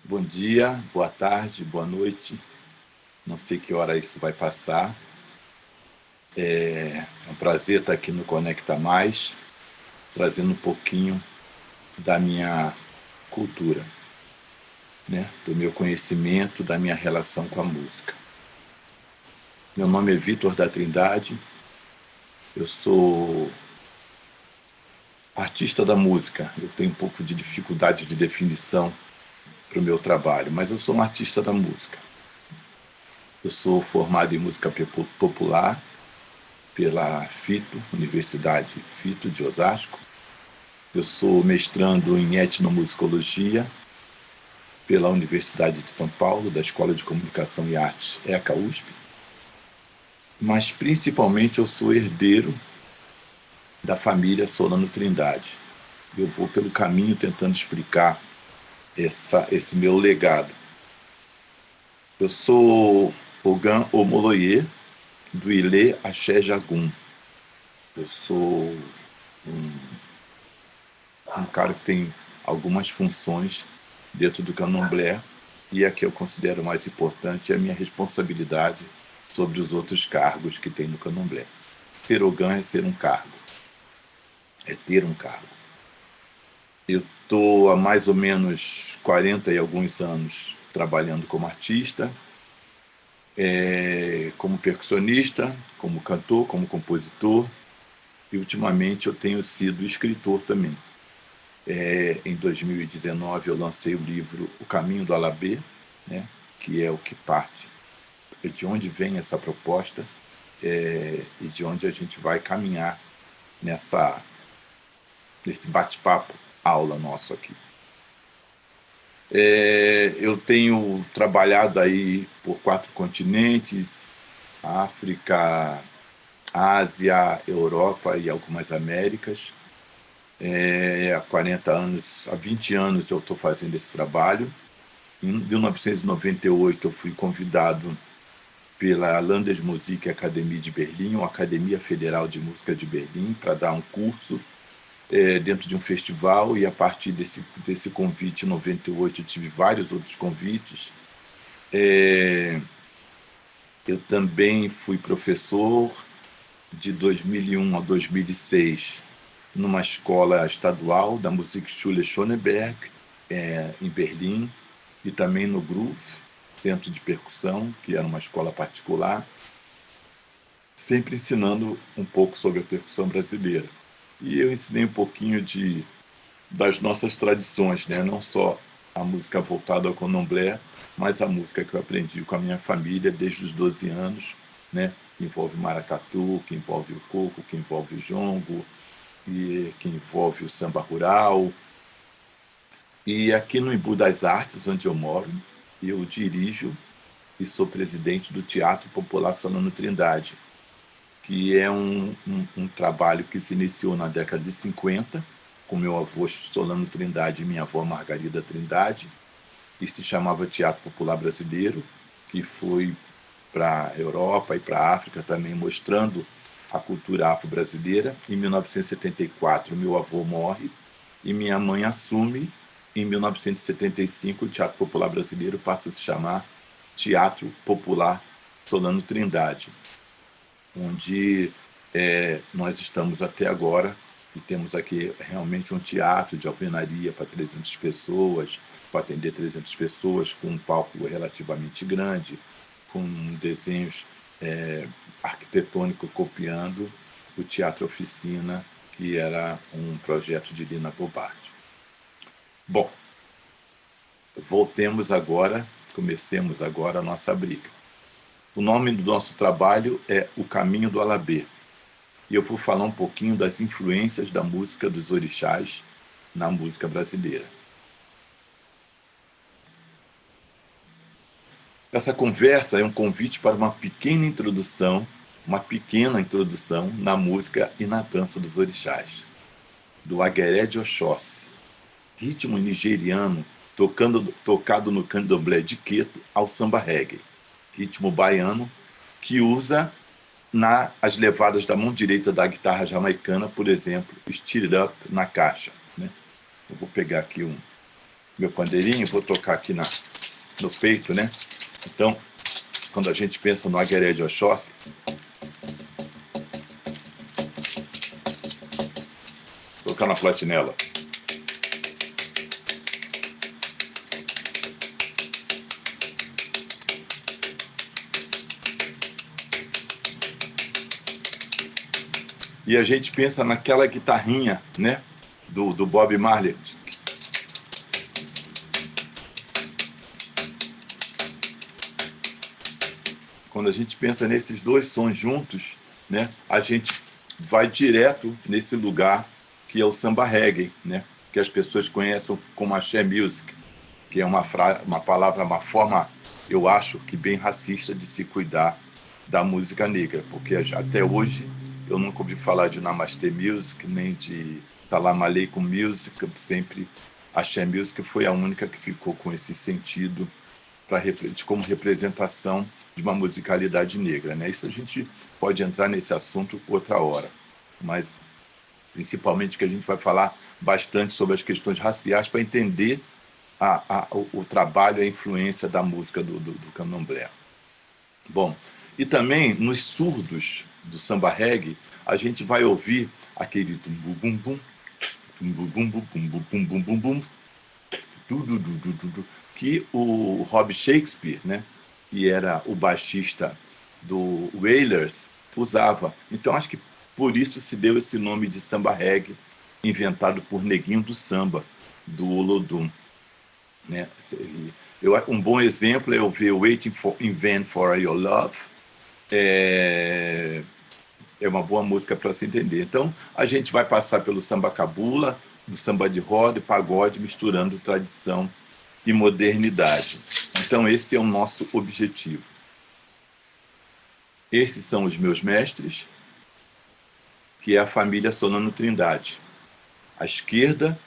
Bom dia, boa tarde, boa noite. Não sei que hora isso vai passar. É um prazer estar aqui no Conecta Mais, trazendo um pouquinho da minha cultura, né? Do meu conhecimento, da minha relação com a música. Meu nome é Vitor da Trindade, eu sou artista da música. Eu tenho um pouco de dificuldade de definição para o meu trabalho, mas eu sou um artista da música. Eu sou formado em música popular pela FITO, Universidade FITO de Osasco. Eu sou mestrando em etnomusicologia pela Universidade de São Paulo, da Escola de Comunicação e Artes ECA-USP. Mas, principalmente, eu sou herdeiro da família Solano Trindade. Eu vou pelo caminho tentando explicar esse meu legado. Eu sou Ogan Omoloye, do Ilê Axé Jagum. Eu sou um cara que tem algumas funções dentro do candomblé, e a que eu considero mais importante é a minha responsabilidade sobre os outros cargos que tem no candomblé. Ser Ogã é ser um cargo, é ter um cargo. Eu estou há mais ou menos 40 e alguns anos trabalhando como artista, como percussionista, como cantor, como compositor, e ultimamente eu tenho sido escritor também. Em 2019 eu lancei o livro O Caminho do Alabê, né, que é o que parte de onde vem essa proposta e de onde a gente vai caminhar nesse bate-papo aula nosso aqui. Eu tenho trabalhado aí por 4 continentes: África, Ásia, Europa e algumas Américas. Há 20 anos eu estou fazendo esse trabalho. Em 1998 eu fui convidado pela Landesmusik Academie de Berlim, ou Academia Federal de Música de Berlim, para dar um curso dentro de um festival, e a partir desse convite, em 98, eu tive vários outros convites. Eu também fui professor de 2001 a 2006 numa escola estadual da Musikschule Schöneberg, em Berlim, e também no Groove, centro de percussão, que era uma escola particular, sempre ensinando um pouco sobre a percussão brasileira. E eu ensinei um pouquinho das nossas tradições, né? Não só a música voltada ao candomblé, mas a música que eu aprendi com a minha família desde os 12 anos, né? Que envolve maracatu, que envolve o coco, que envolve o jongo, e que envolve o samba rural. E aqui no Embu das Artes, onde eu moro, eu dirijo e sou presidente do Teatro Popular Solano Trindade, que é um trabalho que se iniciou na década de 50, com meu avô Solano Trindade e minha avó Margarida Trindade, e se chamava Teatro Popular Brasileiro, que foi para a Europa e para a África também, mostrando a cultura afro-brasileira. Em 1974, meu avô morre e minha mãe assume. Em 1975, o Teatro Popular Brasileiro passa a se chamar Teatro Popular Solano Trindade, onde nós estamos até agora, e temos aqui realmente um teatro de alvenaria para 300 pessoas, para atender 300 pessoas, com um palco relativamente grande, com desenhos arquitetônicos copiando o Teatro Oficina, que era um projeto de Lina Bobardi. Bom, comecemos agora a nossa briga. O nome do nosso trabalho é O Caminho do Alabê, e eu vou falar um pouquinho das influências da música dos orixás na música brasileira. Essa conversa é um convite para uma pequena introdução na música e na dança dos orixás, do Agueré de Oxóssi, ritmo nigeriano tocado no candomblé de Queto, ao samba reggae, ritmo baiano que usa as levadas da mão direita da guitarra jamaicana, por exemplo, Stir It Up na caixa, né? Eu vou pegar aqui meu pandeirinho, vou tocar aqui no peito, né? Então, quando a gente pensa no Agueré de Oxóssi, tocar na platinela. E a gente pensa naquela guitarrinha, né? Do Bob Marley. Quando a gente pensa nesses dois sons juntos, né? A gente vai direto nesse lugar que é o samba reggae, né? Que as pessoas conhecem como axé music, que é uma palavra, uma forma, eu acho, que bem racista de se cuidar da música negra, porque até hoje eu nunca ouvi falar de Namaste Music, nem de Salam Aleikum Music, sempre Axé Music foi a única que ficou com esse sentido como representação de uma musicalidade negra, né? Isso a gente pode entrar nesse assunto outra hora, mas principalmente que a gente vai falar bastante sobre as questões raciais para entender o trabalho, a influência da música do candomblé. Bom, e também nos surdos do samba reggae, a gente vai ouvir aquele tum bum bum tum bum bum bum bum bum bum bum bum que o Rob Shakespeare, né, que era o baixista do Wailers, usava. Então acho que por isso se deu esse nome de samba reggae, inventado por Neguinho do Samba, do Olodum, né? Um bom exemplo é eu ver Waiting for in Vain for Your Love. É uma boa música para se entender. Então, a gente vai passar pelo samba cabula, do samba de roda e pagode, misturando tradição e modernidade. Então, esse é o nosso objetivo. Esses são os meus mestres, que é a família Solano Trindade. À esquerda,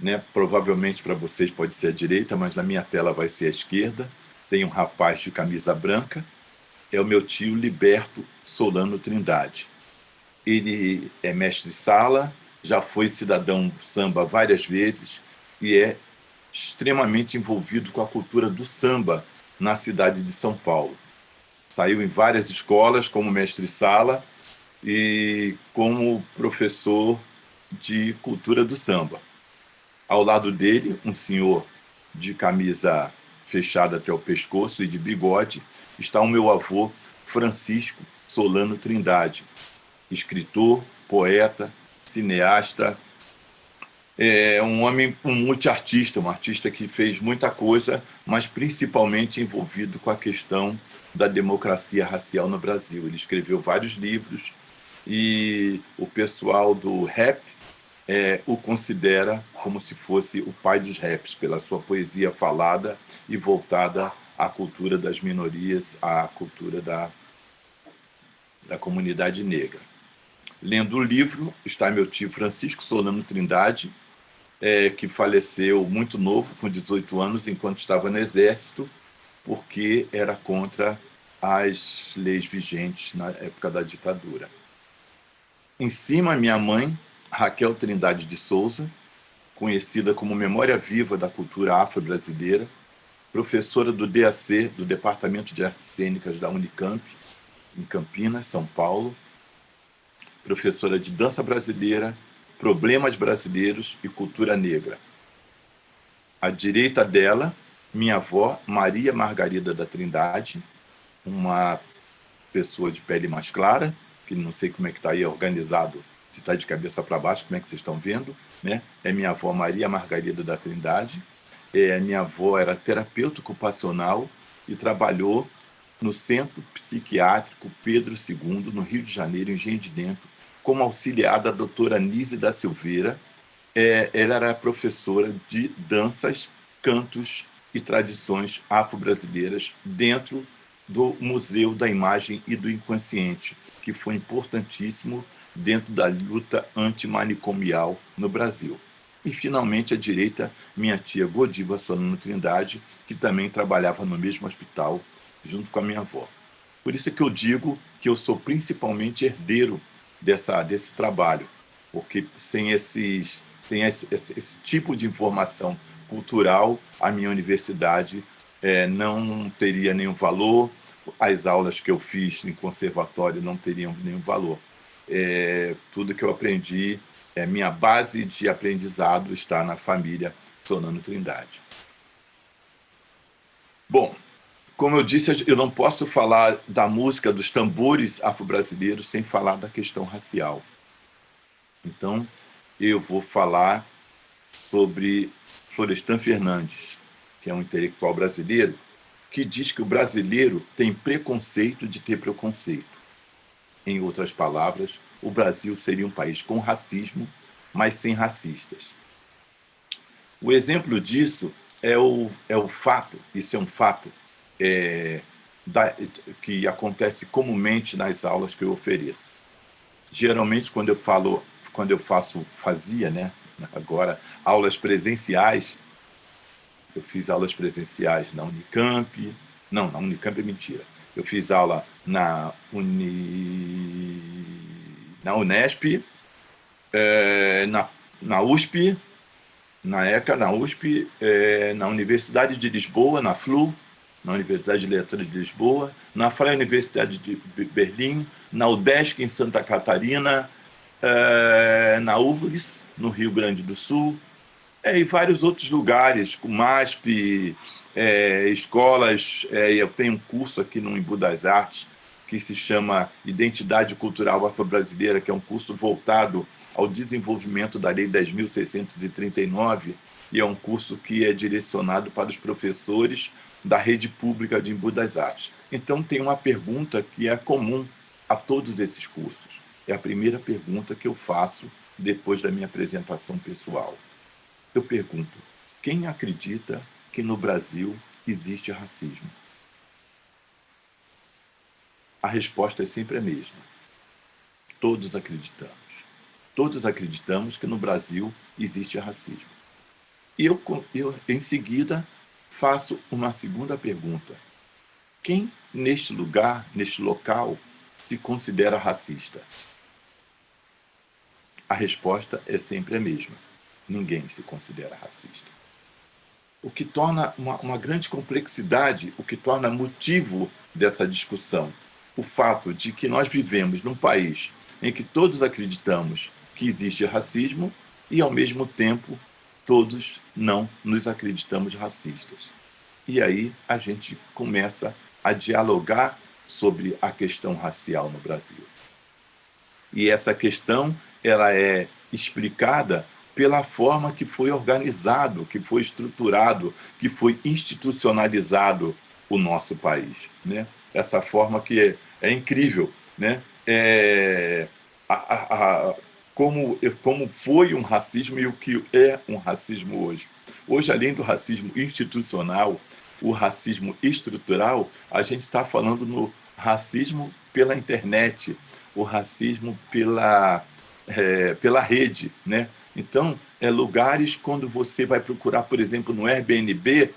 né, provavelmente para vocês pode ser a direita, mas na minha tela vai ser a esquerda, tem um rapaz de camisa branca, é o meu tio Liberto Solano Trindade. Ele é mestre-sala, já foi cidadão samba várias vezes e é extremamente envolvido com a cultura do samba na cidade de São Paulo. Saiu em várias escolas como mestre-sala e como professor de cultura do samba. Ao lado dele, um senhor de camisa fechada até o pescoço e de bigode, está o meu avô Francisco Solano Trindade, escritor, poeta, cineasta, um homem, um multiartista, um artista que fez muita coisa, mas principalmente envolvido com a questão da democracia racial no Brasil. Ele escreveu vários livros e o pessoal do rap o considera como se fosse o pai dos raps, pela sua poesia falada e voltada à cultura das minorias, à cultura da comunidade negra. Lendo o livro está meu tio Francisco Solano Trindade, que faleceu muito novo, com 18 anos, enquanto estava no Exército, porque era contra as leis vigentes na época da ditadura. Em cima, minha mãe, Raquel Trindade de Souza, conhecida como memória viva da cultura afro-brasileira, professora do DAC, do Departamento de Artes Cênicas da Unicamp, em Campinas, São Paulo, professora de dança brasileira, problemas brasileiros e cultura negra. À direita dela, minha avó, Maria Margarida da Trindade, uma pessoa de pele mais clara, que não sei como é que está aí organizado, se está de cabeça para baixo, como é que vocês estão vendo, né? É minha avó Maria Margarida da Trindade. Minha avó era terapeuta ocupacional e trabalhou no Centro Psiquiátrico Pedro II, no Rio de Janeiro, em Engenho de Dentro, como auxiliar da doutora Nise da Silveira. Ela era professora de danças, cantos e tradições afro-brasileiras dentro do Museu da Imagem e do Inconsciente, que foi importantíssimo dentro da luta antimanicomial no Brasil. E, finalmente, à direita, minha tia Godiva Solano Trindade, que também trabalhava no mesmo hospital, junto com a minha avó. Por isso é que eu digo que eu sou principalmente herdeiro desse trabalho, porque sem esse tipo de informação cultural, a minha universidade não teria nenhum valor, as aulas que eu fiz em conservatório não teriam nenhum valor. Tudo que eu aprendi, minha base de aprendizado está na família Solano Trindade. Bom, como eu disse, eu não posso falar da música, dos tambores afro-brasileiros sem falar da questão racial. Então, eu vou falar sobre Florestan Fernandes, que é um intelectual brasileiro, que diz que o brasileiro tem preconceito de ter preconceito. Em outras palavras, o Brasil seria um país com racismo, mas sem racistas. O exemplo disso é o fato, isso é um fato, que acontece comumente nas aulas que eu ofereço. Geralmente, quando eu fazia, né, agora, aulas presenciais, eu fiz aulas presenciais na Unicamp, não, na Unicamp é mentira, eu fiz aula na Unesp, na USP, na ECA, na USP, na Universidade de Lisboa, na FLU, na Universidade de Letras de Lisboa, na Freie Universidade de Berlim, na UDESC, em Santa Catarina, na UFRGS, no Rio Grande do Sul, e vários outros lugares, com MASP, escolas. Eu tenho um curso aqui no Embu das Artes que se chama Identidade Cultural Afro-Brasileira, que é um curso voltado ao desenvolvimento da Lei 10.639, e é um curso que é direcionado para os professores da rede pública de Embu das Artes. Então, tem uma pergunta que é comum a todos esses cursos. É a primeira pergunta que eu faço depois da minha apresentação pessoal. Eu pergunto: quem acredita que no Brasil existe racismo? A resposta é sempre a mesma. Todos acreditamos. Todos acreditamos que no Brasil existe racismo. E eu em seguida, faço uma segunda pergunta. Quem neste lugar, neste local, se considera racista? A resposta é sempre a mesma. Ninguém se considera racista. O que torna uma grande complexidade, o que torna motivo dessa discussão, o fato de que nós vivemos num país em que todos acreditamos que existe racismo e, ao mesmo tempo, todos não nos acreditamos racistas. E aí a gente começa a dialogar sobre a questão racial no Brasil. E essa questão ela é explicada pela forma que foi organizado, que foi estruturado, que foi institucionalizado o nosso país, né? Essa forma que é incrível, né? Como foi um racismo e o que é um racismo hoje. Hoje, além do racismo institucional, o racismo estrutural, a gente está falando no racismo pela internet, o racismo pela rede, né? Então, lugares quando você vai procurar, por exemplo, no Airbnb,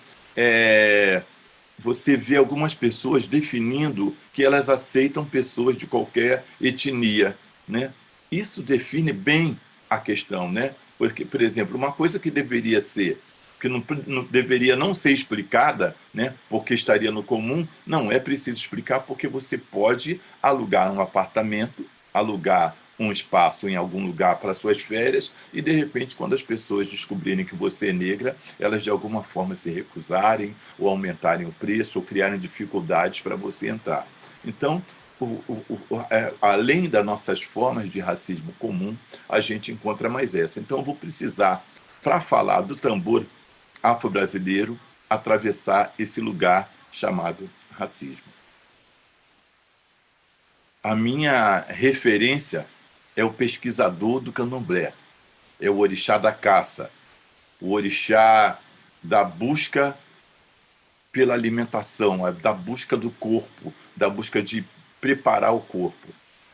você vê algumas pessoas definindo que elas aceitam pessoas de qualquer etnia, né? Isso define bem a questão, né? Porque, por exemplo, uma coisa que deveria ser, que não deveria não ser explicada, né? Porque estaria no comum, não é preciso explicar, porque você pode alugar um apartamento, alugar um espaço em algum lugar para suas férias e, de repente, quando as pessoas descobrirem que você é negra, elas de alguma forma se recusarem ou aumentarem o preço ou criarem dificuldades para você entrar. Então, além das nossas formas de racismo comum, a gente encontra mais essa. Então, eu vou precisar, para falar do tambor afro-brasileiro, atravessar esse lugar chamado racismo. A minha referência é o pesquisador do candomblé, é o orixá da caça, o orixá da busca pela alimentação, da busca do corpo, da busca de preparar o corpo.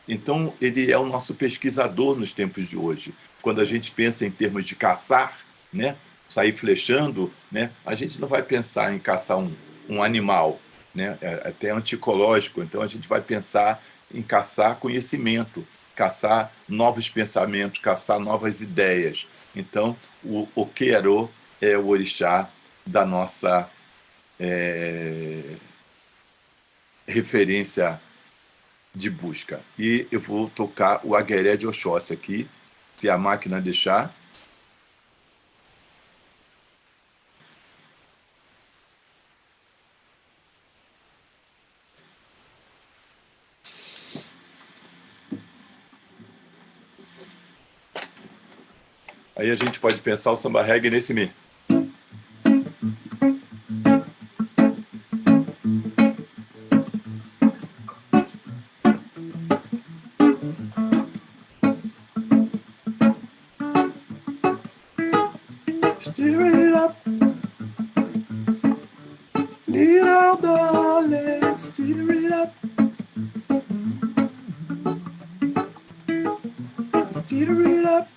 Então, ele é o nosso pesquisador nos tempos de hoje. Quando a gente pensa em termos de caçar, né, sair flechando, né, a gente não vai pensar em caçar um animal, né, até anticológico. Então, a gente vai pensar em caçar conhecimento, caçar novos pensamentos, caçar novas ideias. Então, o Quero é o orixá da nossa referência de busca. E eu vou tocar o Agueré de Oxóssi aqui, se a máquina deixar. Aí a gente pode pensar o samba reggae nesse mi. Stir it up, little darling, stir it up, stir it up,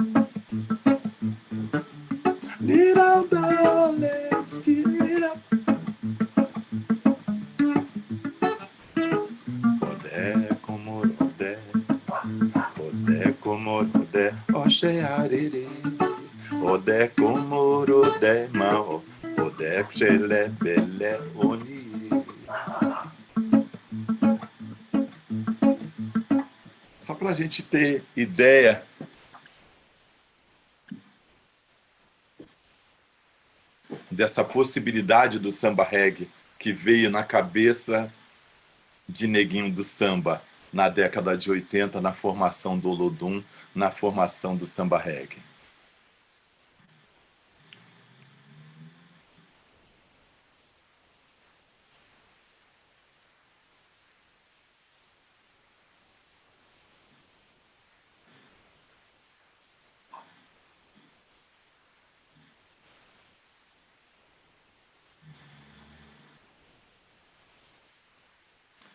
little darling, stir it up. Odé como odé, odé como odé, oxé arerê, odé como odé mao, odé xelé belé oni. Só para a gente ter ideia dessa possibilidade do samba reggae que veio na cabeça de neguinho do samba na década de 80, na formação do Olodum, na formação do samba reggae.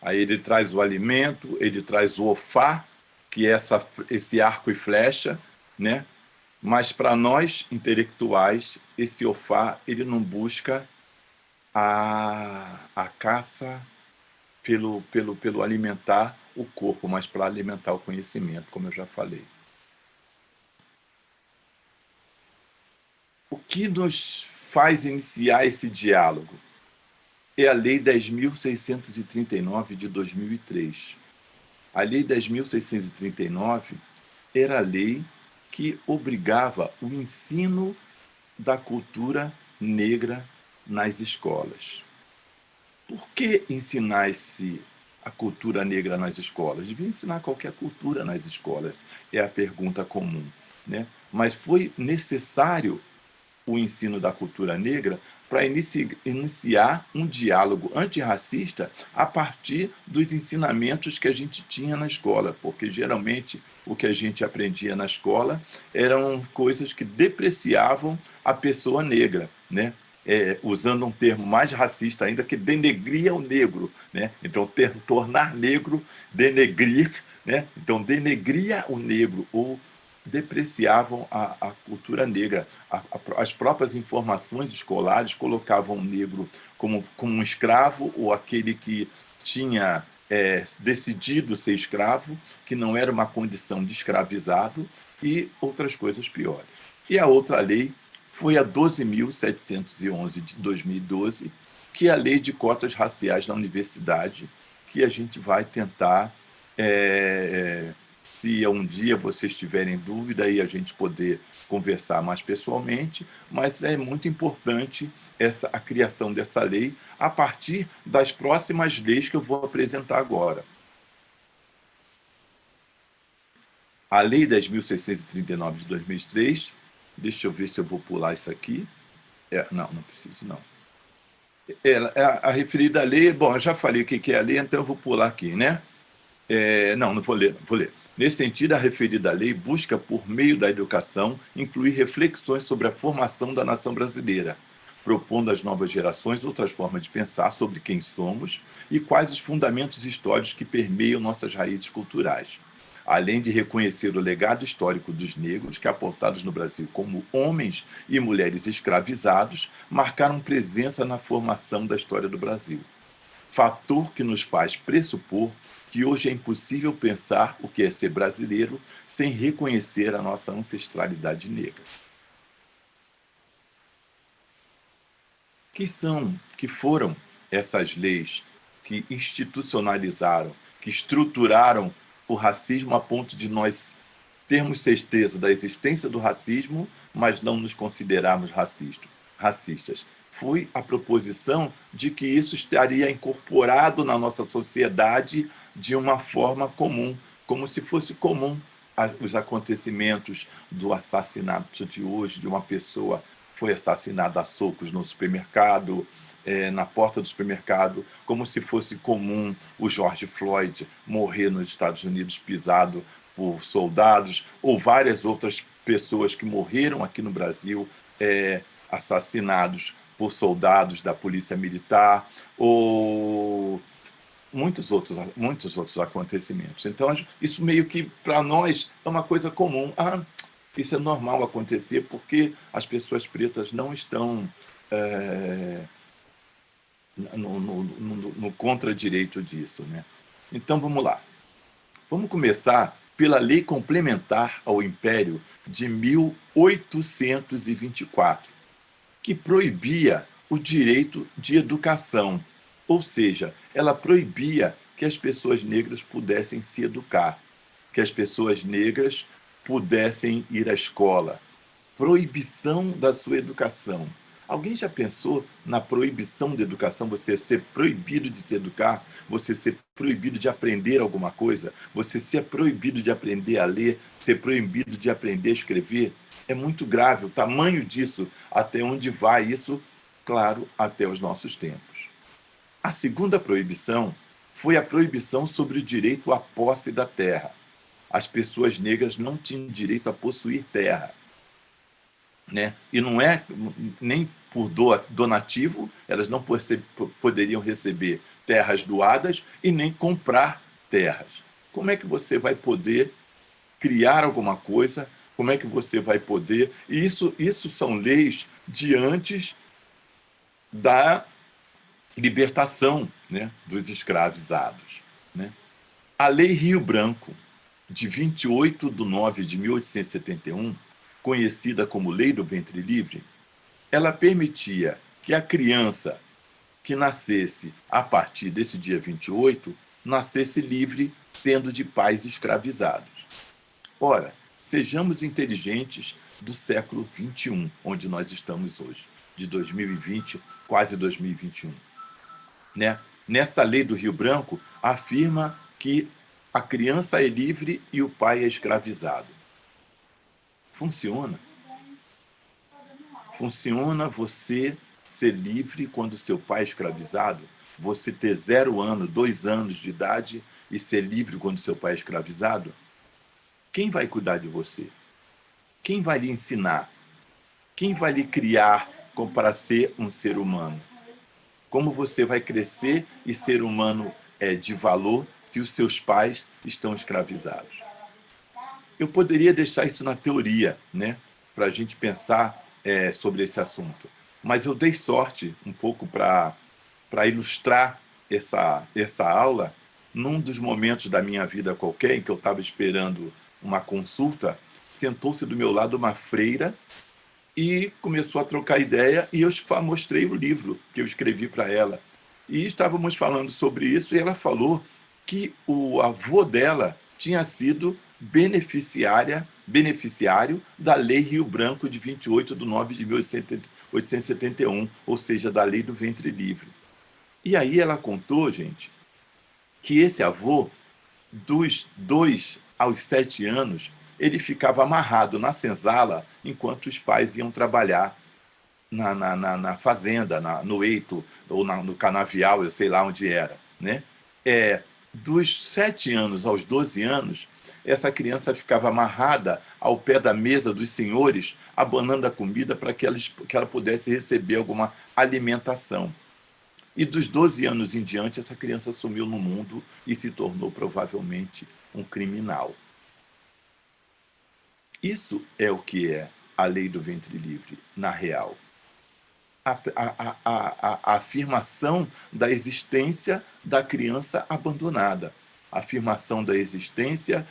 Aí ele traz o alimento, ele traz o ofá, que é esse arco e flecha, né? Mas para nós, intelectuais, esse ofá ele não busca a caça pelo alimentar o corpo, mas para alimentar o conhecimento, como eu já falei. O que nos faz iniciar esse diálogo? É a Lei 10.639 de 2003. A Lei 10.639 era a lei que obrigava o ensino da cultura negra nas escolas. Por que ensinar a cultura negra nas escolas? Devia ensinar qualquer cultura nas escolas, é a pergunta comum, né? Mas foi necessário o ensino da cultura negra para iniciar um diálogo antirracista a partir dos ensinamentos que a gente tinha na escola, porque geralmente o que a gente aprendia na escola eram coisas que depreciavam a pessoa negra, né? Usando um termo mais racista ainda, que denegria o negro, né? Então, o termo tornar negro, denegrir, né? Então, denegria o negro, ou depreciavam a cultura negra. As próprias informações escolares colocavam o negro como um escravo, ou aquele que tinha decidido ser escravo, que não era uma condição de escravizado, e outras coisas piores. E a outra lei foi a 12.711 de 2012, que é a lei de cotas raciais na universidade, que a gente vai tentar, se um dia vocês tiverem dúvida, aí a gente poder conversar mais pessoalmente, mas é muito importante a criação dessa lei a partir das próximas leis que eu vou apresentar agora. A Lei 10.639 de 2003, deixa eu ver se eu vou pular isso aqui. Não preciso, não. A referida lei, bom, eu já falei o que é a lei, então eu vou pular aqui, né? Não vou ler, vou ler. Nesse sentido, a referida lei busca, por meio da educação, incluir reflexões sobre a formação da nação brasileira, propondo às novas gerações outras formas de pensar sobre quem somos e quais os fundamentos históricos que permeiam nossas raízes culturais, além de reconhecer o legado histórico dos negros que, aportados no Brasil como homens e mulheres escravizados, marcaram presença na formação da história do Brasil. Fator que nos faz pressupor que hoje é impossível pensar o que é ser brasileiro sem reconhecer a nossa ancestralidade negra. que foram essas leis que institucionalizaram, que estruturaram o racismo a ponto de nós termos certeza da existência do racismo, mas não nos considerarmos racistas. Foi a proposição de que isso estaria incorporado na nossa sociedade de uma forma comum, como se fosse comum os acontecimentos do assassinato de hoje, de uma pessoa foi assassinada a socos no supermercado, na porta do supermercado, como se fosse comum o George Floyd morrer nos Estados Unidos pisado por soldados, ou várias outras pessoas que morreram aqui no Brasil, assassinados por soldados da polícia militar, ou muitos outros acontecimentos. Então, isso meio que, para nós, é uma coisa comum. Isso é normal acontecer porque as pessoas pretas não estão no contradireito disso, né? Então, vamos lá. Vamos começar pela Lei Complementar ao Império de 1824, que proibia o direito de educação, ou seja, ela proibia que as pessoas negras pudessem se educar, que as pessoas negras pudessem ir à escola. Proibição da sua educação. Alguém já pensou na proibição da educação? Você ser proibido de se educar, você ser proibido de aprender alguma coisa, você ser proibido de aprender a ler, ser proibido de aprender a escrever? É muito grave o tamanho disso, até onde vai isso, claro, até os nossos tempos. A segunda proibição foi a proibição sobre o direito à posse da terra. As pessoas negras não tinham direito a possuir terra, né? E não é nem por donativo, elas não poderiam receber terras doadas e nem comprar terras. Como é que você vai poder criar alguma coisa? Como é que você vai poder... Isso são leis de antes da libertação, né, dos escravizados, né? A Lei Rio Branco, de 28/9/1871, conhecida como Lei do Ventre Livre, ela permitia que a criança que nascesse a partir desse dia 28 nascesse livre, sendo de pais escravizados. Ora, sejamos inteligentes do século XXI, onde nós estamos hoje, de 2020, quase 2021. Né? Nessa lei do Rio Branco, afirma que a criança é livre e o pai é escravizado. Funciona. Funciona você ser livre quando seu pai é escravizado? Você ter 0 ano, 2 anos de idade e ser livre quando seu pai é escravizado? Quem vai cuidar de você? Quem vai lhe ensinar? Quem vai lhe criar para ser um ser humano? Como você vai crescer e ser humano de valor se os seus pais estão escravizados? Eu poderia deixar isso na teoria, né, para a gente pensar sobre esse assunto. Mas eu dei sorte um pouco para ilustrar essa aula num dos momentos da minha vida qualquer em que eu estava esperando uma consulta, sentou-se do meu lado uma freira e começou a trocar ideia e eu mostrei o livro que eu escrevi para ela. E estávamos falando sobre isso e ela falou que o avô dela tinha sido beneficiário da Lei Rio Branco de 28/9/1871, ou seja, da Lei do Ventre Livre. E aí ela contou, gente, que esse avô, dos 2 aos 7 anos, ele ficava amarrado na senzala enquanto os pais iam trabalhar na fazenda, no eito, ou no canavial, eu sei lá onde era, né? Dos 7 anos aos 12 anos, essa criança ficava amarrada ao pé da mesa dos senhores, abanando a comida para que ela pudesse receber alguma alimentação. E dos 12 anos em diante, essa criança sumiu no mundo e se tornou provavelmente um criminal. Isso é o que é a Lei do Ventre Livre, na real. A afirmação da existência da criança abandonada. A afirmação da existência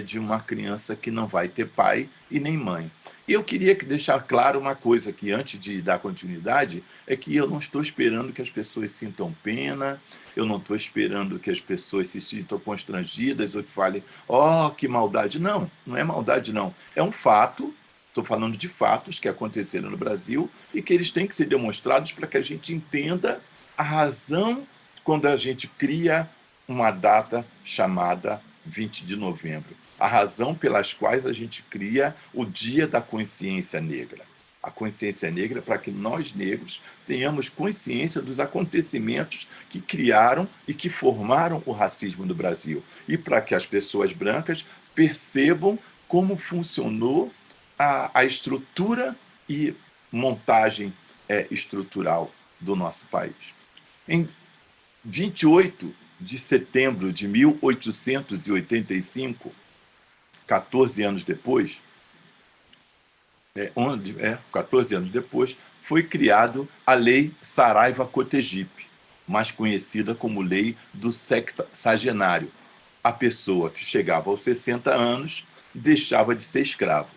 de uma criança que não vai ter pai e nem mãe. E eu queria deixar claro uma coisa aqui, antes de dar continuidade, é que eu não estou esperando que as pessoas sintam pena, eu não estou esperando que as pessoas se sintam constrangidas ou que falem, oh, que maldade. Não, não é maldade, não. É um fato, estou falando de fatos que aconteceram no Brasil e que eles têm que ser demonstrados para que a gente entenda a razão quando a gente cria uma data chamada 20 de novembro. A razão pelas quais a gente cria o Dia da Consciência Negra. A consciência negra para que nós, negros, tenhamos consciência dos acontecimentos que criaram e que formaram o racismo no Brasil. E para que as pessoas brancas percebam como funcionou a estrutura e montagem estrutural do nosso país. Em 28 de setembro de 1885, 14 anos depois, 14 anos depois, foi criado a Lei Saraiva-Cotegipe, mais conhecida como Lei do Sexagenário. A pessoa que chegava aos 60 anos deixava de ser escravo.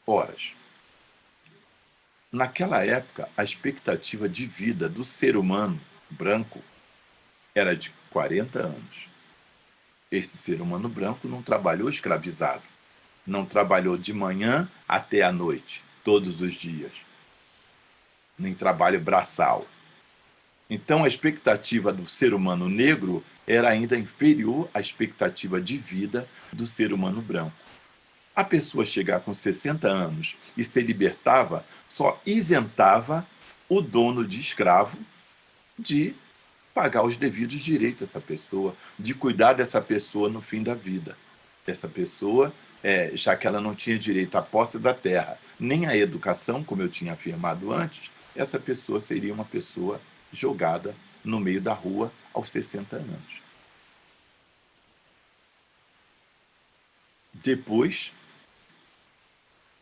Horas. Naquela época, a expectativa de vida do ser humano branco era de 40 anos. Esse ser humano branco não trabalhou escravizado. Não trabalhou de manhã até a noite, todos os dias. Nem trabalho braçal. Então, a expectativa do ser humano negro era ainda inferior à expectativa de vida do ser humano branco. A pessoa chegar com 60 anos e se libertava só isentava o dono de escravo de pagar os devidos direitos a essa pessoa, de cuidar dessa pessoa no fim da vida. Essa pessoa, já que ela não tinha direito à posse da terra, nem à educação, como eu tinha afirmado antes, essa pessoa seria uma pessoa jogada no meio da rua aos 60 anos. Depois,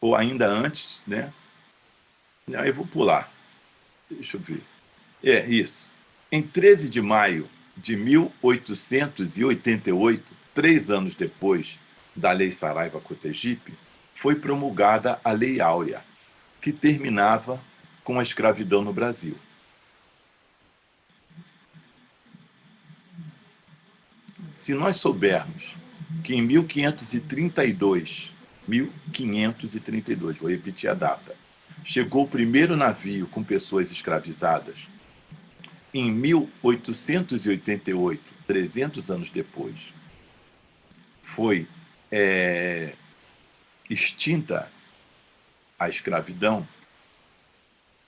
ou ainda antes, né? Aí eu vou pular. Deixa eu ver. Isso. Em 13 de maio de 1888, 3 anos depois da Lei Saraiva-Cotegipe, foi promulgada a Lei Áurea, que terminava com a escravidão no Brasil. Se nós soubermos que em 1532, vou repetir a data, chegou o primeiro navio com pessoas escravizadas, em 1888, 300 anos depois, foi extinta a escravidão,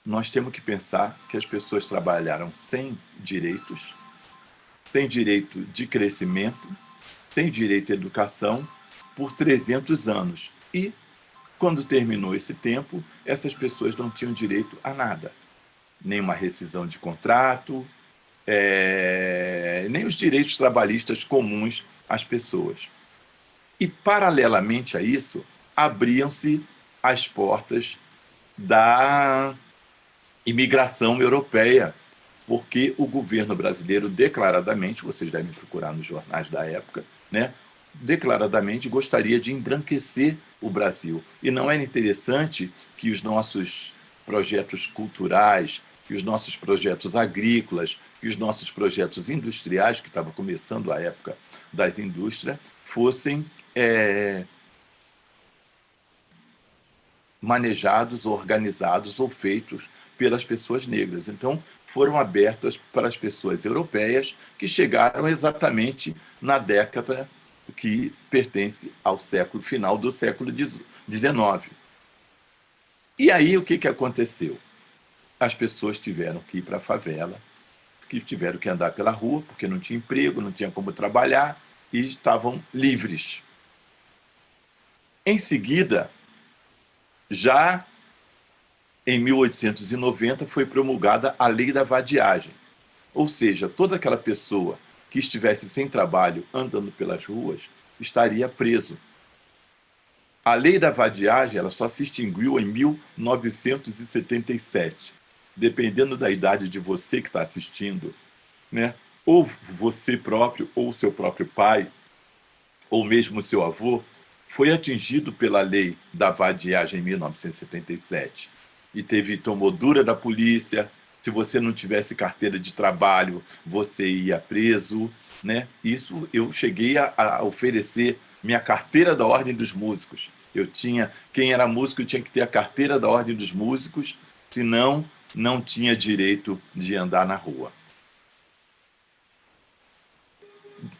nós temos que pensar que as pessoas trabalharam sem direitos, sem direito de crescimento, sem direito à educação, por 300 anos. E, quando terminou esse tempo, essas pessoas não tinham direito a nada. Nem uma rescisão de contrato, nem os direitos trabalhistas comuns às pessoas. E, paralelamente a isso, abriam-se as portas da imigração europeia, porque o governo brasileiro declaradamente, vocês devem procurar nos jornais da época, né, declaradamente gostaria de embranquecer o Brasil. E não era interessante que os nossos projetos culturais, que os nossos projetos agrícolas, que os nossos projetos industriais, que estava começando a época das indústrias, fossem manejados, organizados ou feitos pelas pessoas negras. Então, foram abertas para as pessoas europeias que chegaram exatamente na década que pertence ao final do século XIX. E aí, o que aconteceu? As pessoas tiveram que ir para a favela, que tiveram que andar pela rua, porque não tinha emprego, não tinha como trabalhar, e estavam livres. Em seguida, já em 1890, foi promulgada a Lei da Vadiagem. Ou seja, toda aquela pessoa que estivesse sem trabalho andando pelas ruas estaria preso. A Lei da Vadiagem ela só se extinguiu em 1977. Dependendo da idade de você que está assistindo, né? Ou você próprio, ou seu próprio pai, ou mesmo seu avô, foi atingido pela lei da vadiagem em 1977 e tomou dura da polícia. Se você não tivesse carteira de trabalho, você ia preso, né? Isso eu cheguei a oferecer minha carteira da Ordem dos Músicos. Quem era músico tinha que ter a carteira da Ordem dos Músicos, senão não tinha direito de andar na rua.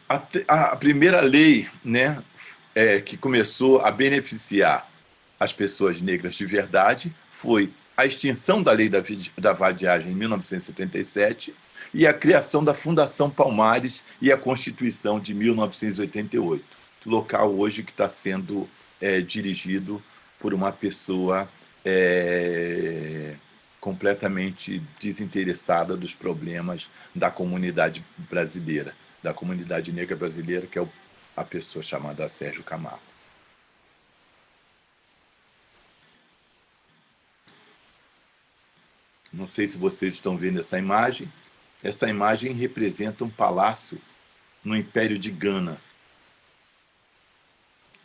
A primeira lei, né, que começou a beneficiar as pessoas negras de verdade foi a extinção da lei da vadiagem em 1977 e a criação da Fundação Palmares e a Constituição de 1988, local hoje que está sendo dirigido por uma pessoa completamente desinteressada dos problemas da comunidade brasileira, da comunidade negra brasileira, que é a pessoa chamada Sérgio Camargo. Não sei se vocês estão vendo essa imagem. Essa imagem representa um palácio no Império de Gana.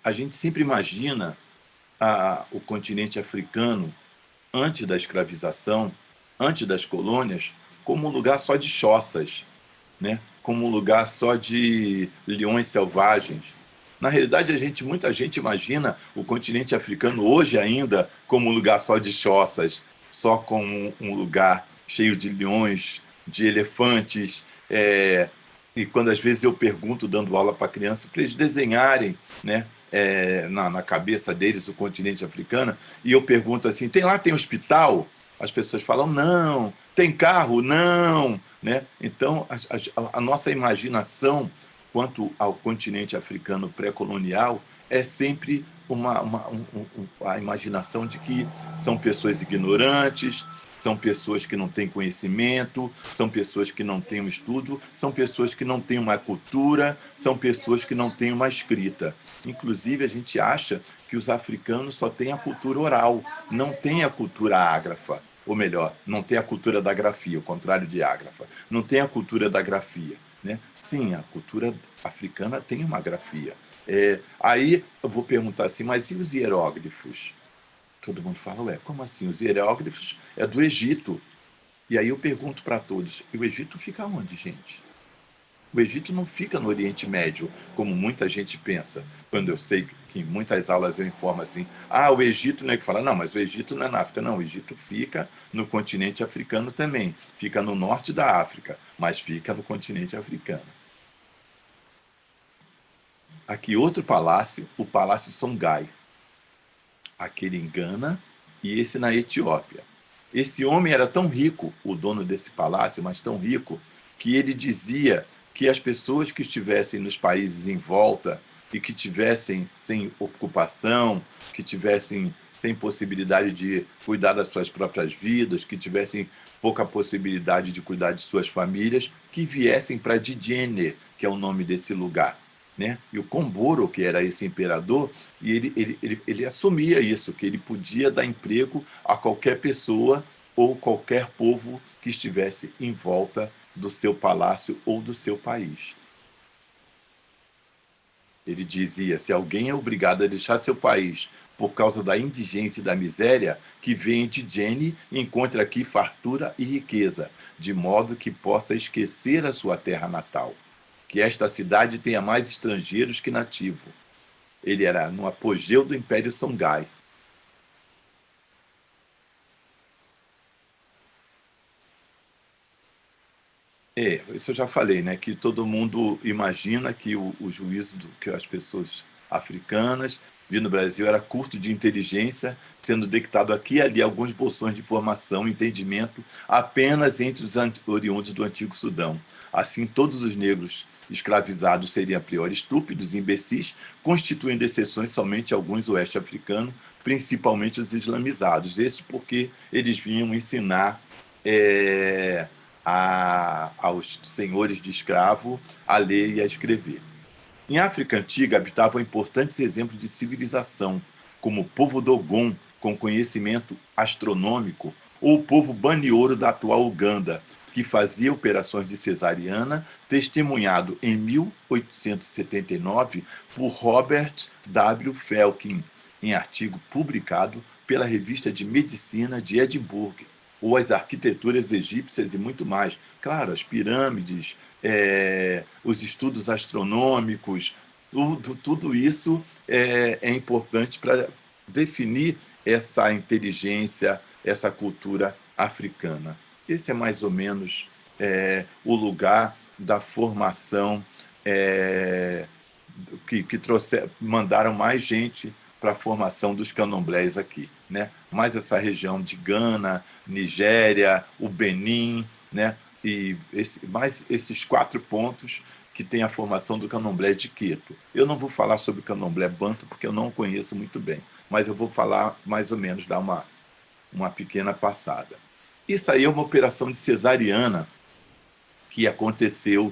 A gente sempre imagina o continente africano, antes da escravização, antes das colônias, como um lugar só de choças, né? Como um lugar só de leões selvagens. Na realidade, muita gente imagina o continente africano hoje ainda como um lugar só de choças, só como um lugar cheio de leões, de elefantes. E quando às vezes eu pergunto, dando aula para criança, para eles desenharem, né, na cabeça deles o continente africano, e eu pergunto assim, tem hospital? As pessoas falam, não. Tem carro? Não. Né? Então, a nossa imaginação quanto ao continente africano pré-colonial é sempre a imaginação de que são pessoas ignorantes, são pessoas que não têm conhecimento, são pessoas que não têm um estudo, são pessoas que não têm uma cultura, são pessoas que não têm uma escrita. Inclusive, a gente acha que os africanos só têm a cultura oral, não têm a cultura ágrafa. Ou melhor, não tem a cultura da grafia, o contrário de ágrafa. Não tem a cultura da grafia. Né? Sim, a cultura africana tem uma grafia. Aí eu vou perguntar assim, mas e os hieróglifos? Todo mundo fala, ué, como assim? Os hieróglifos é do Egito. E aí eu pergunto para todos, e o Egito fica onde, gente? O Egito não fica no Oriente Médio, como muita gente pensa. Quando eu sei que em muitas aulas eu informo assim, o Egito, né, que fala, não, mas o Egito não é na África. Não, o Egito fica no continente africano também. Fica no norte da África, mas fica no continente africano. Aqui outro palácio, o Palácio Songhai. Aquele em Gana e esse na Etiópia. Esse homem era tão rico, o dono desse palácio, mas tão rico, que ele dizia que as pessoas que estivessem nos países em volta e que tivessem sem ocupação, que tivessem sem possibilidade de cuidar das suas próprias vidas, que tivessem pouca possibilidade de cuidar de suas famílias, que viessem para Djedje, que é o nome desse lugar. Né? E o Komboro, que era esse imperador, e ele assumia isso, que ele podia dar emprego a qualquer pessoa ou qualquer povo que estivesse em volta do seu palácio ou do seu país. Ele dizia, se alguém é obrigado a deixar seu país por causa da indigência e da miséria, que venha de Djedje e encontre aqui fartura e riqueza, de modo que possa esquecer a sua terra natal. Que esta cidade tenha mais estrangeiros que nativos. Ele era no apogeu do Império Songhai. Isso eu já falei, né? Que todo mundo imagina que o juízo que as pessoas africanas vi no Brasil era curto de inteligência, sendo dictado aqui e ali alguns bolsões de informação e entendimento apenas entre os oriundos do Antigo Sudão. Assim, todos os negros escravizados seriam a priori estúpidos e imbecis, constituindo exceções somente alguns oeste-africanos, principalmente os islamizados. Este porque eles vinham ensinar aos senhores de escravo a ler e a escrever. Em África Antiga habitavam importantes exemplos de civilização, como o povo Dogon, com conhecimento astronômico, ou o povo Banioro da atual Uganda, que fazia operações de cesariana, testemunhado em 1879 por Robert W. Felkin, em artigo publicado pela Revista de Medicina de Edimburgo, ou as arquiteturas egípcias e muito mais. Claro, as pirâmides, os estudos astronômicos, tudo isso é importante para definir essa inteligência, essa cultura africana. Esse é mais ou menos o lugar da formação que mandaram mais gente para a formação dos candomblés aqui, né? Mais essa região de Gana, Nigéria, o Benin, né? E mais esses 4 pontos que tem a formação do candomblé de Quito. Eu não vou falar sobre o candomblé banto porque eu não o conheço muito bem, mas eu vou falar mais ou menos, dar uma pequena passada. Isso aí é uma operação de cesariana que aconteceu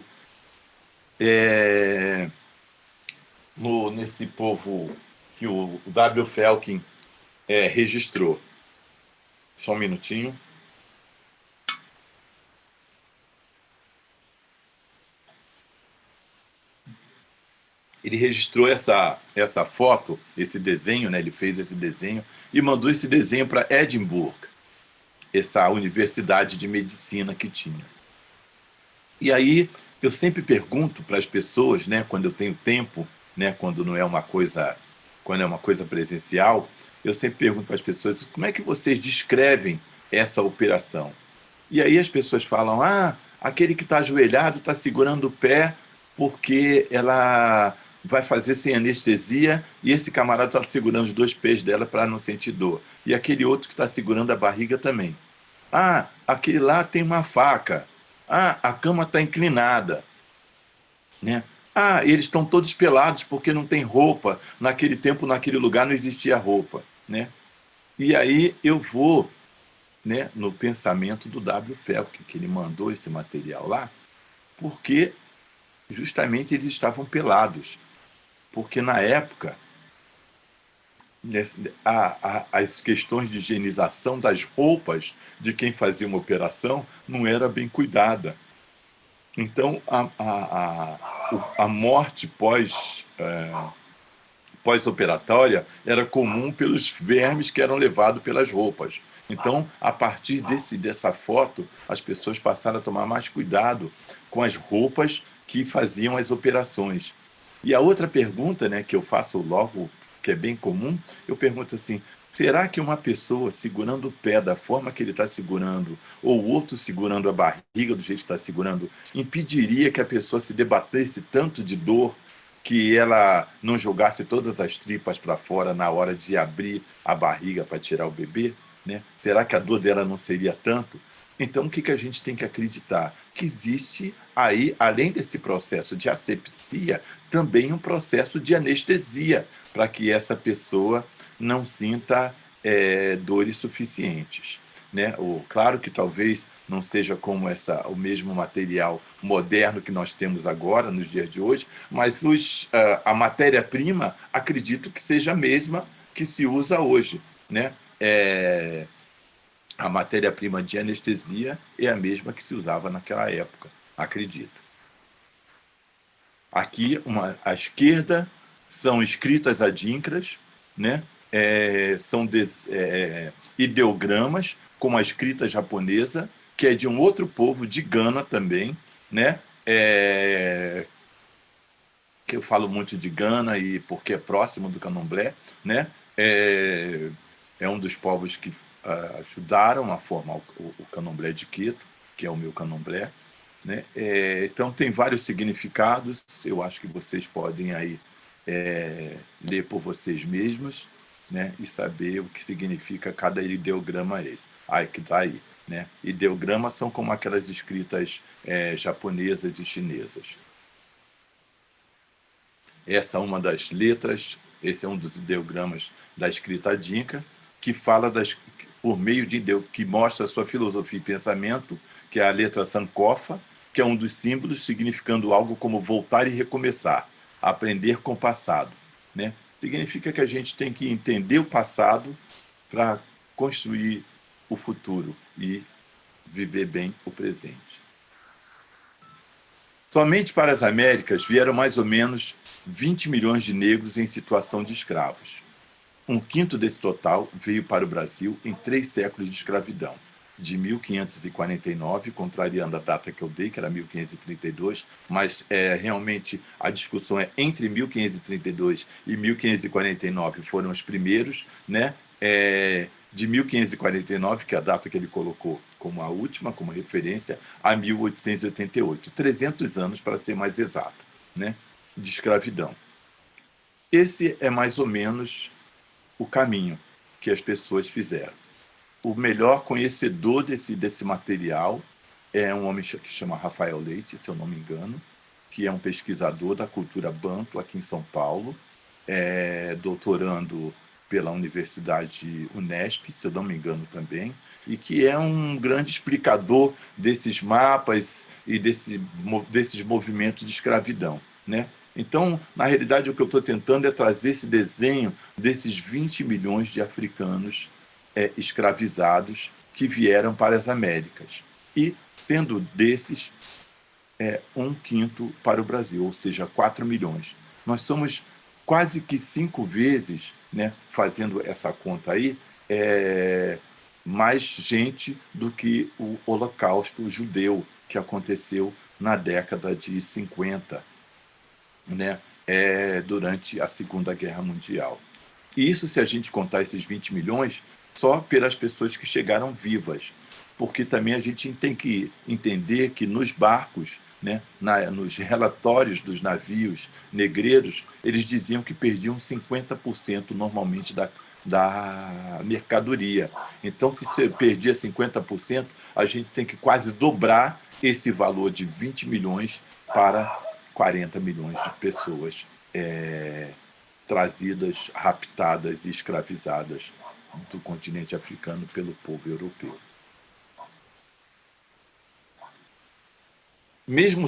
nesse povo que o W. Felkin registrou. Só um minutinho. Ele registrou essa foto, esse desenho, né? Ele fez esse desenho e mandou esse desenho para Edimburgo, essa universidade de medicina que tinha. E aí eu sempre pergunto para as pessoas, né, quando eu tenho tempo, né, quando é uma coisa presencial, eu sempre pergunto para as pessoas como é que vocês descrevem essa operação. E aí as pessoas falam, aquele que está ajoelhado está segurando o pé porque ela vai fazer sem anestesia e esse camarada está segurando os 2 pés dela para não sentir dor. E aquele outro que está segurando a barriga também. Aquele lá tem uma faca. A cama está inclinada. Né? Eles estão todos pelados porque não tem roupa. Naquele tempo, naquele lugar, não existia roupa. Né? E aí eu vou, né, no pensamento do W. Felkin, que ele mandou esse material lá, porque justamente eles estavam pelados. Porque na época, as questões de higienização das roupas de quem fazia uma operação não era bem cuidada. Então, a morte pós-operatória era comum pelos vermes que eram levados pelas roupas. Então, a partir dessa foto, as pessoas passaram a tomar mais cuidado com as roupas que faziam as operações. E a outra pergunta, né, que eu faço logo, que é bem comum, eu pergunto assim, será que uma pessoa segurando o pé da forma que ele está segurando, ou o outro segurando a barriga do jeito que está segurando, impediria que a pessoa se debatesse tanto de dor que ela não jogasse todas as tripas para fora na hora de abrir a barriga para tirar o bebê? Né? Será que a dor dela não seria tanto? Então, o que a gente tem que acreditar? Que existe aí, além desse processo de asepsia, também um processo de anestesia, para que essa pessoa não sinta dores suficientes. Né? Claro que talvez não seja como o mesmo material moderno que nós temos agora, nos dias de hoje, mas a matéria-prima, acredito que seja a mesma que se usa hoje. Né? A matéria-prima de anestesia é a mesma que se usava naquela época, acredito. Aqui, à esquerda, são escritas adinkras, né? São ideogramas, como a escrita japonesa, que é de um outro povo, de Gana também, né? Que eu falo muito de Gana e porque é próximo do candomblé, né? É um dos povos que ajudaram a formar o candomblé de Quito, que é o meu candomblé. Né? Então, tem vários significados, eu acho que vocês podem aí ler por vocês mesmos, né? E saber o que significa cada ideograma esse. Que está aí. Né? Ideogramas são como aquelas escritas japonesas e chinesas. Essa é uma das letras, esse é um dos ideogramas da escrita dinka, que fala por meio de que mostra a sua filosofia e pensamento, que é a letra Sankofa, que é um dos símbolos significando algo como voltar e recomeçar, aprender com o passado. Né? Significa que a gente tem que entender o passado para construir o futuro e viver bem o presente. Somente para as Américas vieram mais ou menos 20 milhões de negros em situação de escravos. Um quinto desse total veio para o Brasil em 3 séculos de escravidão, de 1549, contrariando a data que eu dei, que era 1532, mas realmente a discussão é entre 1532 e 1549 foram os primeiros, né? De 1549, que é a data que ele colocou como a última, como referência, a 1888, 300 anos para ser mais exato, né? De escravidão. Esse é mais ou menos o caminho que as pessoas fizeram. O melhor conhecedor desse material é um homem que chama Rafael Leite, se eu não me engano, que é um pesquisador da cultura banto aqui em São Paulo, doutorando pela Universidade Unesp, se eu não me engano também, e que é um grande explicador desses mapas e desses movimentos de escravidão, né? Então, na realidade, o que eu estou tentando é trazer esse desenho desses 20 milhões de africanos escravizados que vieram para as Américas. E, sendo desses, um quinto para o Brasil, ou seja, 4 milhões. Nós somos quase que 5 vezes, né, fazendo essa conta aí, mais gente do que o Holocausto judeu, que aconteceu na década de 50, né, durante a Segunda Guerra Mundial. E isso, se a gente contar esses 20 milhões, só pelas pessoas que chegaram vivas, porque também a gente tem que entender que nos barcos, né, nos relatórios dos navios negreiros, eles diziam que perdiam 50% normalmente da mercadoria. Então, se você perdia 50%, a gente tem que quase dobrar esse valor de 20 milhões para 40 milhões de pessoas trazidas, raptadas e escravizadas do continente africano pelo povo europeu. Mesmo...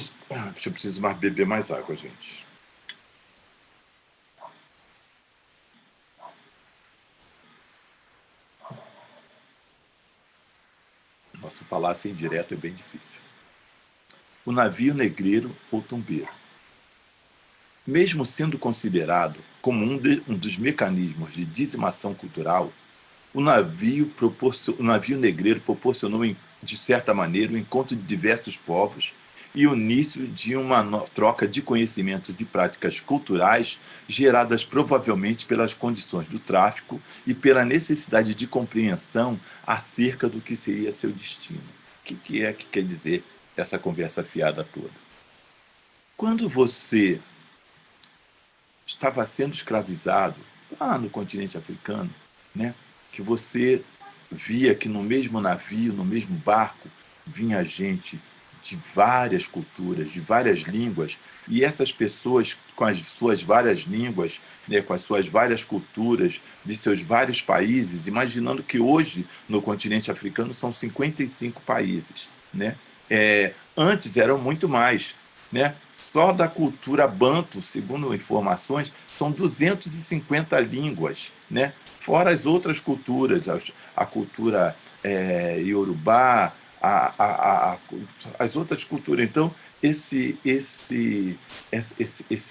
eu preciso mais beber mais água, gente. Nossa, falar assim direto é bem difícil. O navio negreiro ou tombeiro. Mesmo sendo considerado como um dos mecanismos de dizimação cultural, o navio negreiro proporcionou, de certa maneira, o encontro de diversos povos e o início de uma troca de conhecimentos e práticas culturais geradas provavelmente pelas condições do tráfico e pela necessidade de compreensão acerca do que seria seu destino. O que é que quer dizer essa conversa fiada toda? Quando você estava sendo escravizado lá no continente africano, né, que você via que no mesmo navio, no mesmo barco, vinha gente de várias culturas, de várias línguas, e essas pessoas com as suas várias línguas, né, com as suas várias culturas, de seus vários países, imaginando que hoje no continente africano são 55 países, né? Antes eram muito mais, né? Só da cultura banto, segundo informações, são 250 línguas, né? Fora as outras culturas, a cultura iorubá, as outras culturas. Então, esse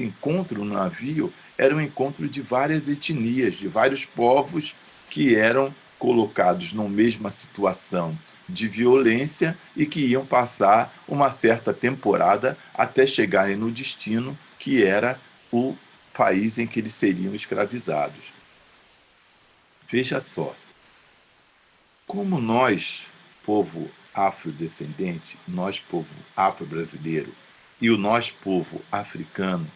encontro no navio era um encontro de várias etnias, de vários povos que eram colocados na mesma situação de violência e que iam passar uma certa temporada até chegarem no destino, que era o país em que eles seriam escravizados. Veja só, como nós, povo afrodescendente, nós, povo afro-brasileiro, e o nós, povo africano,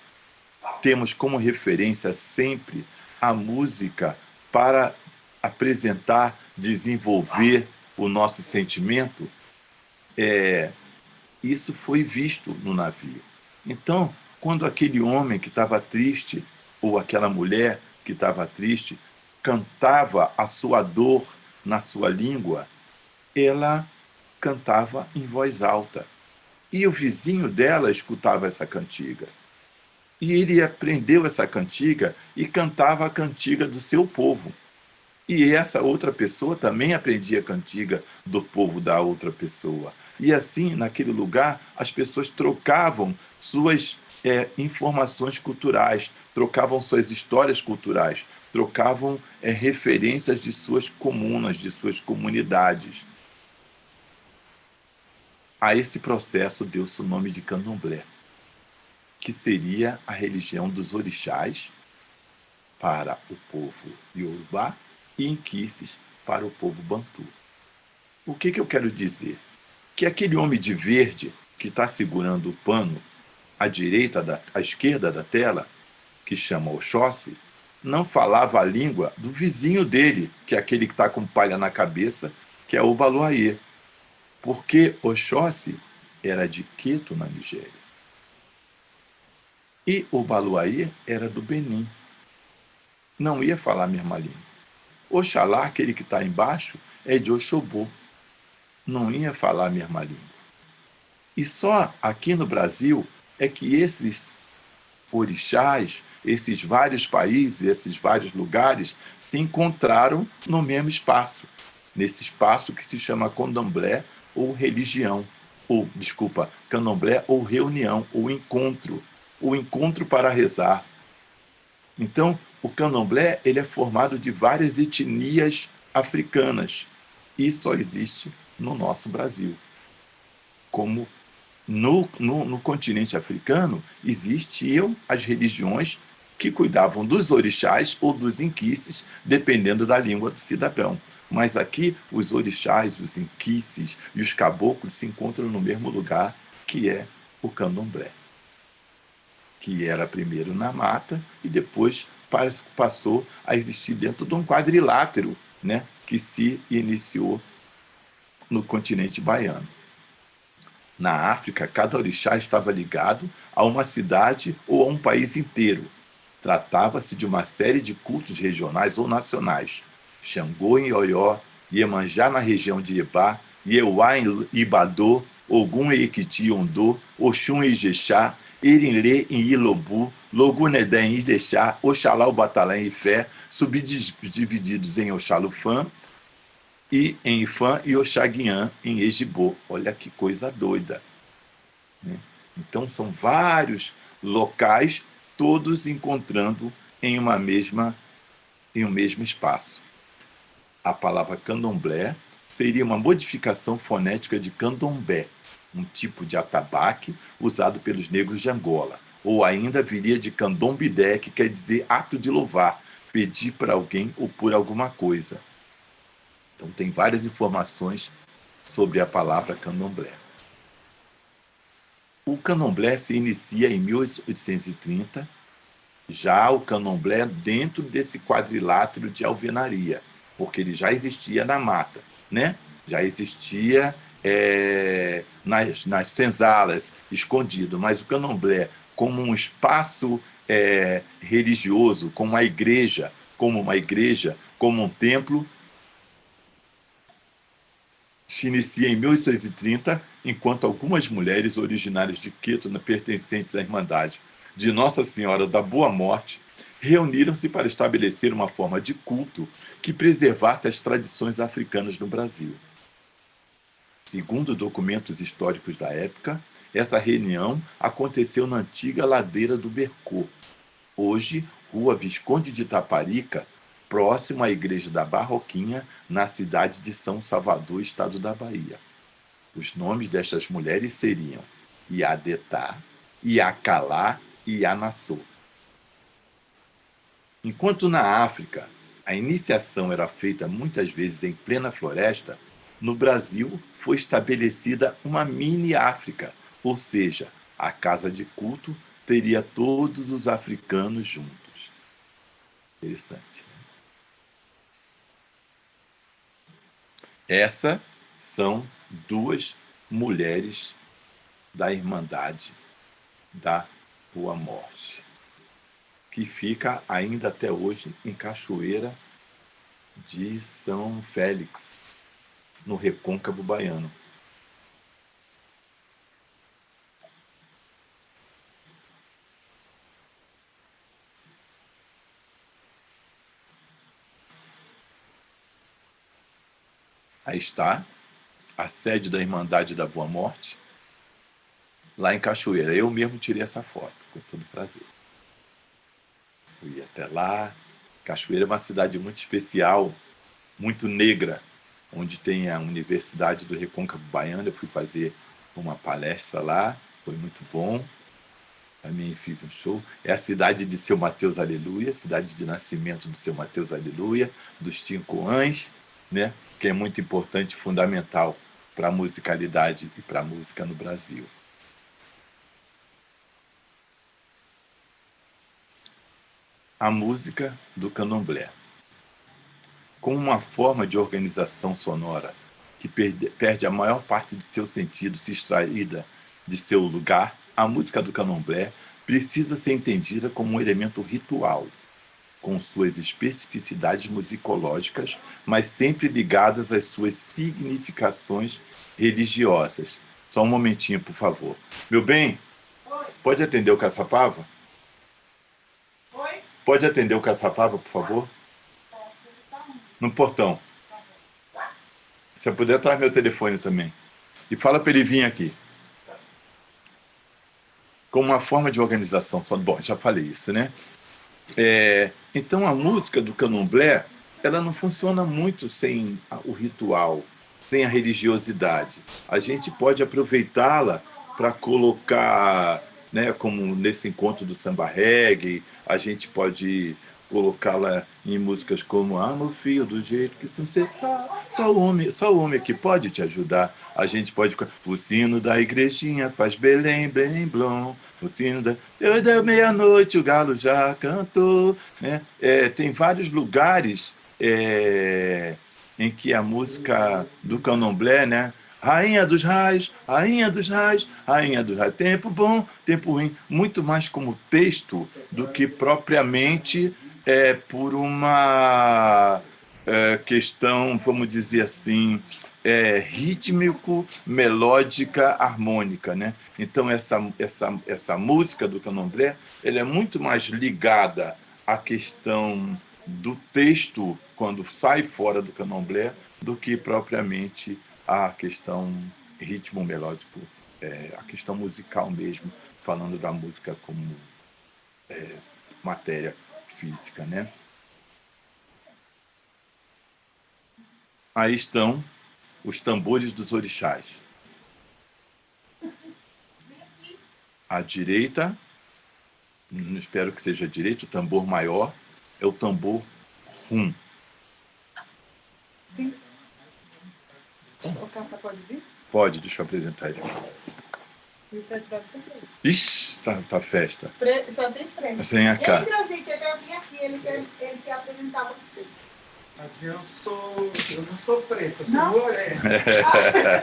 temos como referência sempre a música para apresentar, desenvolver o nosso sentimento, isso foi visto no navio. Então, quando aquele homem que estava triste, ou aquela mulher que estava triste, cantava a sua dor na sua língua, ela cantava em voz alta. E o vizinho dela escutava essa cantiga. E ele aprendeu essa cantiga e cantava a cantiga do seu povo. E essa outra pessoa também aprendia cantiga do povo da outra pessoa. E assim, naquele lugar, as pessoas trocavam suas informações culturais, trocavam suas histórias culturais, trocavam referências de suas comunas, de suas comunidades. A esse processo deu-se o nome de candomblé, que seria a religião dos orixás para o povo Yorubá e Inquices para o povo Bantu. O que eu quero dizer? Que aquele homem de verde que está segurando o pano à esquerda da tela, que chama Oxóssi, não falava a língua do vizinho dele, que é aquele que está com palha na cabeça, que é o Baluayê, porque Oxóssi era de Queto, na Nigéria. E o Baluayê era do Benin, não ia falar a mesma língua. Oxalá, aquele que está embaixo, é de Oxobô, não ia falar a mesma língua. E só aqui no Brasil é que esses orixás, esses vários países, esses vários lugares, se encontraram no mesmo espaço, nesse espaço que se chama candomblé ou religião, ou, desculpa, candomblé ou reunião, ou encontro, o encontro para rezar. Então, o candomblé ele é formado de várias etnias africanas e só existe no nosso Brasil. Como no continente africano existiam as religiões que cuidavam dos orixás ou dos inquices, dependendo da língua do cidadão. Mas aqui os orixás, os inquices e os caboclos se encontram no mesmo lugar, que é o candomblé, que era primeiro na mata e depois passou a existir dentro de um quadrilátero, né, que se iniciou no continente baiano. Na África, cada orixá estava ligado a uma cidade ou a um país inteiro. Tratava-se de uma série de cultos regionais ou nacionais. Xangô em Oió, Iemanjá na região de Ibá, Ieuá em Ibadô, Ogum em Equiti-Ondô, Oxum em Ijexá, Erinlê em Ilobu, Logunedé em Ilexá, Oxalá o Batalá em Ifé, subdivididos em Oxalufã, e em Ifã e Oxaguian em Ejibô. Olha que coisa doida, né? Então são vários locais, todos encontrando em em um mesmo espaço. A palavra candomblé seria uma modificação fonética de candombé, um tipo de atabaque usado pelos negros de Angola, ou ainda viria de candombidé, que quer dizer ato de louvar, pedir para alguém ou por alguma coisa. Então tem várias informações sobre a palavra candomblé. O candomblé se inicia em 1830, já o candomblé dentro desse quadrilátero de alvenaria, porque ele já existia na mata, né? Já existia nas senzalas, escondido, mas o candomblé como um espaço religioso, como uma igreja, como um templo, se inicia em 1830, enquanto algumas mulheres originárias de Quito, pertencentes à Irmandade de Nossa Senhora da Boa Morte, reuniram-se para estabelecer uma forma de culto que preservasse as tradições africanas no Brasil. Segundo documentos históricos da época, essa reunião aconteceu na antiga ladeira do Bercô, hoje Rua Visconde de Taparica, próximo à Igreja da Barroquinha, na cidade de São Salvador, estado da Bahia. Os nomes destas mulheres seriam Iadetá, Iacalá e Ianassô. Enquanto na África a iniciação era feita muitas vezes em plena floresta, no Brasil foi estabelecida uma mini-África, ou seja, a casa de culto teria todos os africanos juntos. Interessante. Essas são duas mulheres da Irmandade da Boa Morte, que fica ainda até hoje em Cachoeira de São Félix, no Recôncavo Baiano. Aí está a sede da Irmandade da Boa Morte, lá em Cachoeira. Eu mesmo tirei essa foto, com todo prazer. Fui até lá. Cachoeira é uma cidade muito especial, muito negra, onde tem a Universidade do Recôncavo Baiano. Eu fui fazer uma palestra lá, foi muito bom. Também fiz um show. É a cidade de Seu Mateus Aleluia, cidade de nascimento do Seu Mateus Aleluia, dos Cinco Ães, né? Que é muito importante, fundamental para a musicalidade e para a música no Brasil. A música do candomblé. Com uma forma de organização sonora que perde a maior parte de seu sentido se extraída de seu lugar, a música do candomblé precisa ser entendida como um elemento ritual, com suas especificidades musicológicas, mas sempre ligadas às suas significações religiosas. Só um momentinho, por favor. Meu bem, pode atender o Caçapava? Oi? Pode atender o Caçapava, por favor? No portão. Se eu puder, traz meu telefone também. E fala para ele vir aqui. Como uma forma de organização. Bom, já falei isso, né? Então, a música do candomblé, ela não funciona muito sem o ritual, sem a religiosidade. A gente pode aproveitá-la para colocar, né, como nesse encontro do samba reggae, a gente pode colocá-la em músicas como Ah, meu filho, do jeito que você tá, só o homem que pode te ajudar. A gente pode... O sino da igrejinha faz Belém, Belém, blom. O sino da... Deu meia-noite, o galo já cantou. Né? Tem vários lugares em que a música do candomblé, né? Rainha dos raios, rainha dos raios, rainha dos raios. Tempo bom, tempo ruim. Muito mais como texto do que propriamente por uma questão, vamos dizer assim, rítmico, melódica, harmônica, né? Então essa música do candomblé, ela é muito mais ligada à questão do texto quando sai fora do candomblé do que propriamente a questão ritmo melódico, a questão musical mesmo, falando da música como matéria física, né? Aí estão os tambores dos orixás. À direita, espero que seja direito, o tambor maior é o tambor rum. Sim. O Caça pode vir? Pode, deixa eu apresentar ele. Ixi, tá festa. Só tem preto. Vem cá. Entra, gente, eu vim aqui, ele quer apresentar vocês. Assim, eu não sou preto, eu sou moreno.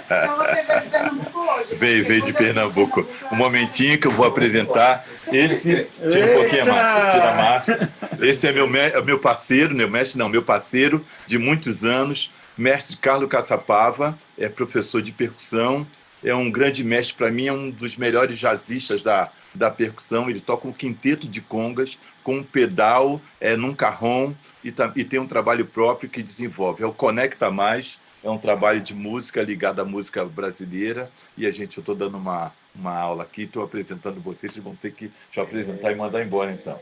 Então você veio de Pernambuco hoje? Veio de Pernambuco. Um momentinho que eu vou apresentar. Esse, tira um pouquinho a máscara, tira a máscara. Esse é meu parceiro, meu parceiro de muitos anos, mestre Carlos Caçapava, é professor de percussão, é um grande mestre para mim, é um dos melhores jazzistas da percussão. Ele toca um quinteto de congas com um pedal, num carrom, e tem um trabalho próprio que desenvolve. É o Conecta Mais, é um trabalho de música ligado à música brasileira, e eu estou dando uma aula aqui, estou apresentando vocês vão ter que te apresentar e mandar embora, então.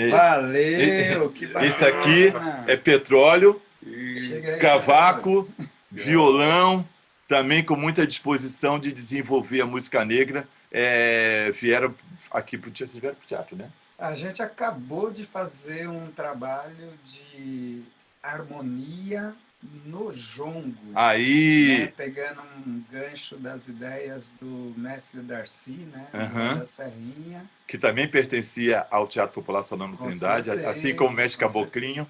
Valeu! Que bacana. Esse aqui é petróleo, aí, cavaco, violão, também com muita disposição de desenvolver a música negra. Vieram aqui para o teatro, vocês vieram para o teatro, né? A gente acabou de fazer um trabalho de harmonia no jongo. Aí! Né? Pegando um gancho das ideias do mestre Darcy, né? Da Serrinha. Que também pertencia ao Teatro Popular Sonando Trindade, certeza, assim como o mestre Caboclinho.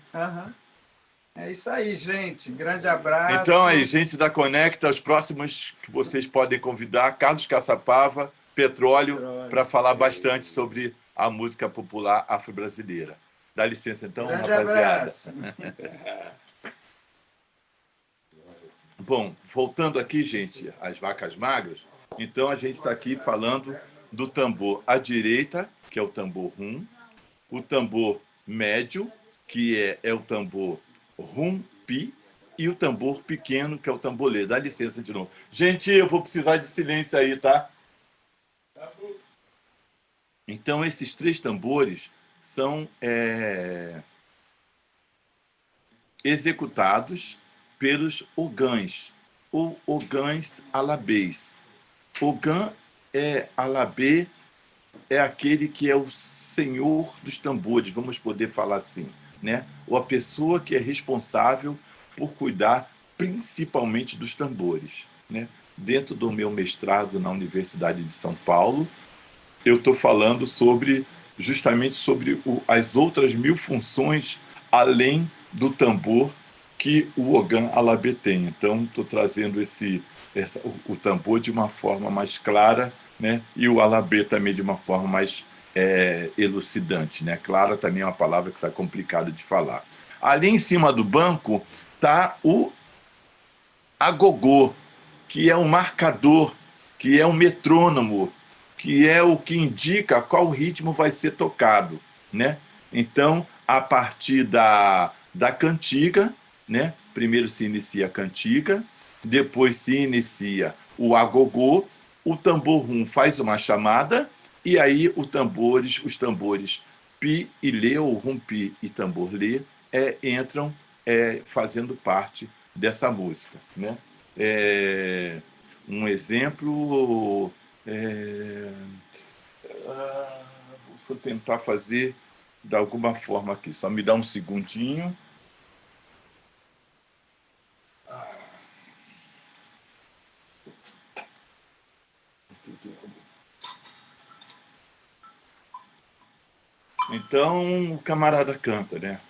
É isso aí, gente. Grande abraço. Então, aí, gente da Conecta, os próximos que vocês podem convidar, Carlos Caçapava, Petróleo, para falar bastante sobre a música popular afro-brasileira. Dá licença, então, Grande rapaziada. Abraço. Bom, voltando aqui, gente, às vacas magras, então a gente está aqui falando do tambor à direita, que é o tambor rum, o tambor médio, que é o tambor rum-pi, e o tambor pequeno, que é o tambolê. Dá licença de novo. Gente, eu vou precisar de silêncio aí, tá? Então, esses 3 tambores são executados pelos ogãs, ou ogãs alabês. Ogã alabê é aquele que é o senhor dos tambores, vamos poder falar assim, né? Ou a pessoa que é responsável por cuidar principalmente dos tambores, né? Dentro do meu mestrado na Universidade de São Paulo, eu estou falando justamente sobre as outras 1000 funções além do tambor que o ogã alabê tem. Então, estou trazendo o tambor de uma forma mais clara, né? E o alabê também de uma forma mais elucidante, né? Clara também é uma palavra que está complicada de falar. Ali em cima do banco está o agogô, que é um marcador, que é um metrônomo, que é o que indica qual ritmo vai ser tocado, né? Então, a partir da cantiga, né? Primeiro se inicia a cantiga, depois se inicia o agogô, o tambor-rum faz uma chamada, e aí os tambores pi e lê, ou rum-pi e tambor-lê, entram fazendo parte dessa música, né? Um exemplo, vou tentar fazer de alguma forma aqui, só me dá um segundinho. Então o camarada canta, né?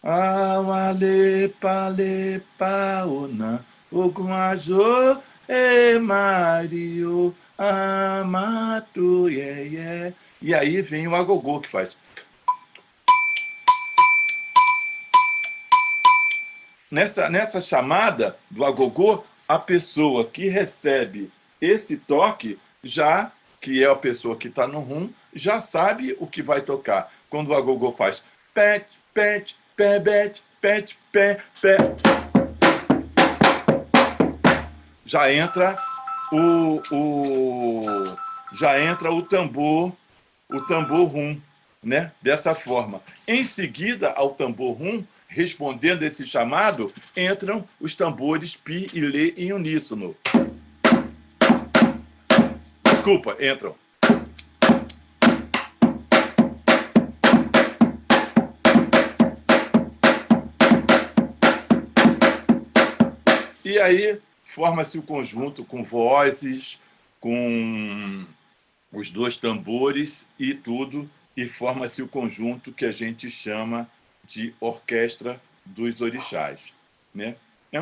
Awale pale paona, ogumajo e Mario amatu ye. E aí vem o agogô que faz. Nessa chamada do agogô, a pessoa que recebe esse toque, já que é a pessoa que está no rum, já sabe o que vai tocar. Quando o agogô faz pet, pet, pé, bet, pet, pé, pé, já entra o tambor rum, né? Dessa forma. Em seguida ao tambor rum, respondendo esse chamado, entram os tambores pi e lê em uníssono. Desculpa, entram. E aí forma-se o conjunto com vozes, com os 2 tambores e tudo, e forma-se o conjunto que a gente chama de orquestra dos orixás, né? É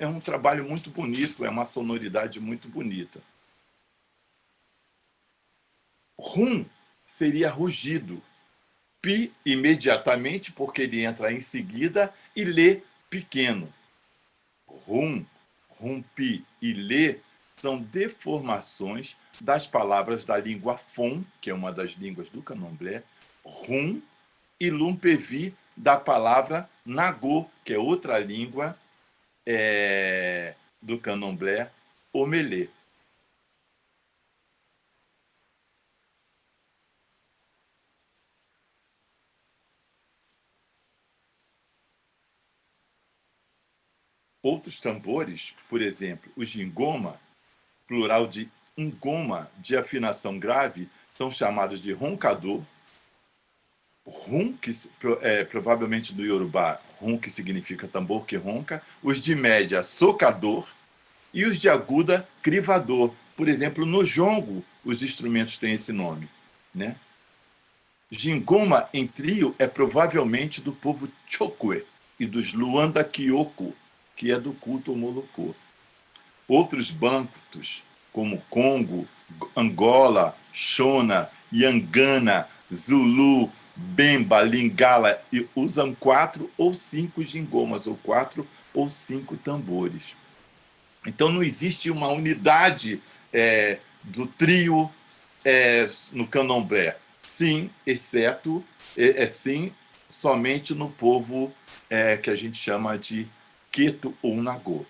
um trabalho muito bonito, é uma sonoridade muito bonita. Rum seria rugido, pi imediatamente, porque ele entra em seguida, e lê pequeno. Rum, rumpi e lê são deformações das palavras da língua Fon, que é uma das línguas do candomblé, rum, e lumpevi, da palavra nagô, que é outra língua do candomblé, omelê. Outros tambores, por exemplo, o gingoma, plural de ngoma, de afinação grave, são chamados de roncador. Rum, que provavelmente do Yorubá, rum, que significa tambor que ronca. Os de média, socador. E os de aguda, crivador. Por exemplo, no jongo, os instrumentos têm esse nome, né? Gingoma em trio é provavelmente do povo Chokwe e dos Luanda Kyoko, que é do culto Molocô. Outros bantos, como Congo, Angola, Shona, Yangana, Zulu, Bemba, Lingala, e usam 4 ou 5 gingomas, ou 4 ou 5 tambores. Então não existe uma unidade do trio no candomblé. Sim, exceto, sim, somente no povo que a gente chama de Queto ou Nagô.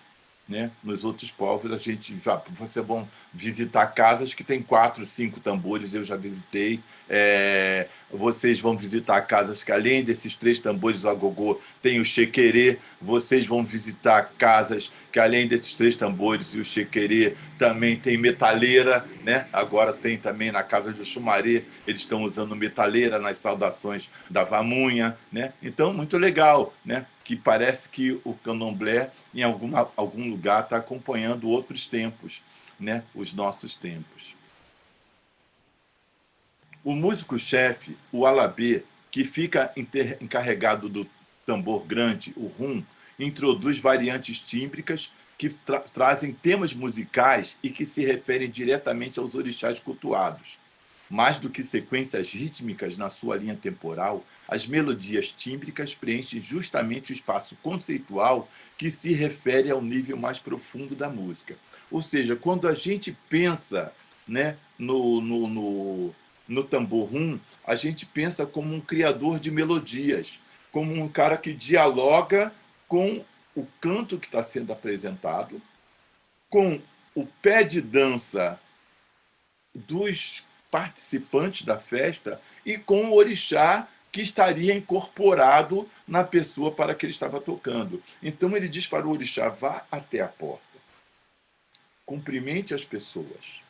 Né? Nos outros povos, a gente vocês vão visitar casas que tem 4, 5 tambores, eu já visitei. Vocês vão visitar casas que, além desses 3 tambores, o agogô tem o xequerê. Vocês vão visitar casas que, além desses 3 tambores e o xequerê, também tem metaleira. Né? Agora tem também na casa de Xumaré, eles estão usando metaleira nas saudações da Vamunha. Né? Então, muito legal, né? Que parece que o candomblé, em algum lugar, está acompanhando outros tempos, né? Os nossos tempos. O músico-chefe, o alabê, que fica encarregado do tambor grande, o rum, introduz variantes tímbricas que trazem temas musicais e que se referem diretamente aos orixás cultuados. Mais do que sequências rítmicas na sua linha temporal, as melodias tímbricas preenchem justamente o espaço conceitual que se refere ao nível mais profundo da música. Ou seja, quando a gente pensa, né, no tambor rum, a gente pensa como um criador de melodias, como um cara que dialoga com o canto que está sendo apresentado, com o pé de dança dos participantes da festa e com o orixá que estaria incorporado na pessoa para que ele estava tocando. Então ele diz para o orixá: vá até a porta, cumprimente as pessoas,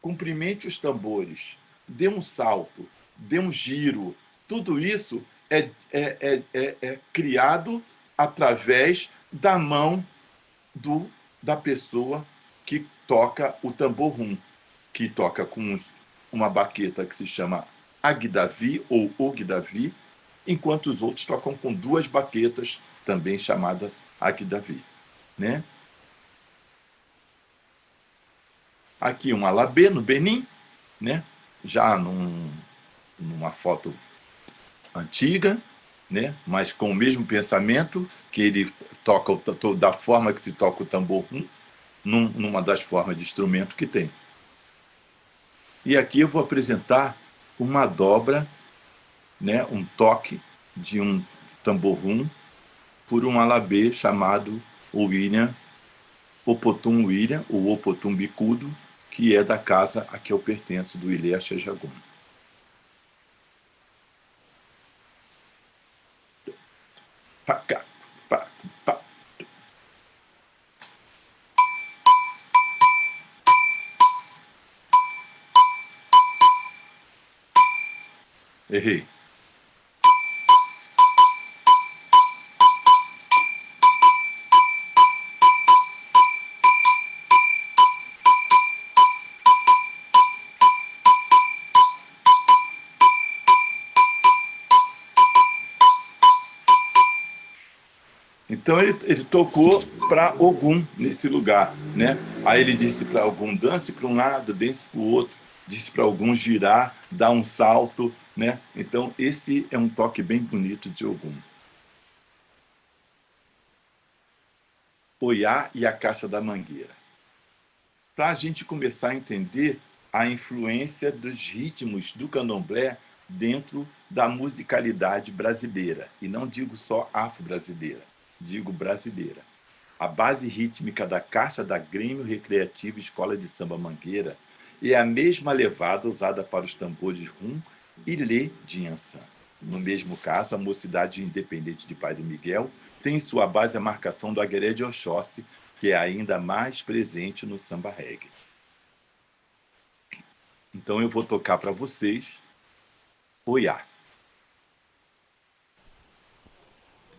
cumprimente os tambores, dê um salto, dê um giro. Tudo isso é criado através da mão da pessoa que toca o tambor rum, que toca com uma baqueta que se chama Agdavi ou Ogdavi, enquanto os outros tocam com 2 baquetas, também chamadas Agdavi. Né? Aqui um alabê no Benin, né? Já numa foto antiga, né? Mas com o mesmo pensamento, que ele toca da forma que se toca o tambor rum, numa das formas de instrumento que tem. E aqui eu vou apresentar uma dobra, né, um toque de um tambor rum por um alabê chamado William, Opotum William, ou Opotum Bicudo, que é da casa a que eu pertenço, do Ilê Axé Jagum. Errei. Então ele tocou para Ogum nesse lugar, né? Aí ele disse para Ogum: dance para um lado, dance para o outro. Disse para Ogum girar, dar um salto, né? Então esse é um toque bem bonito de Ogum. Oiá e a Caixa da Mangueira. Para a gente começar a entender a influência dos ritmos do candomblé dentro da musicalidade brasileira. E não digo só afro-brasileira, digo brasileira. A base rítmica da caixa da Grêmio Recreativo Escola de Samba Mangueira é a mesma levada usada para os tambores rum e lê de Inhansã. No mesmo caso, a Mocidade Independente de Padre Miguel tem em sua base a marcação do Agueré de Oxóssi, que é ainda mais presente no samba reggae. Então eu vou tocar para vocês Oiá.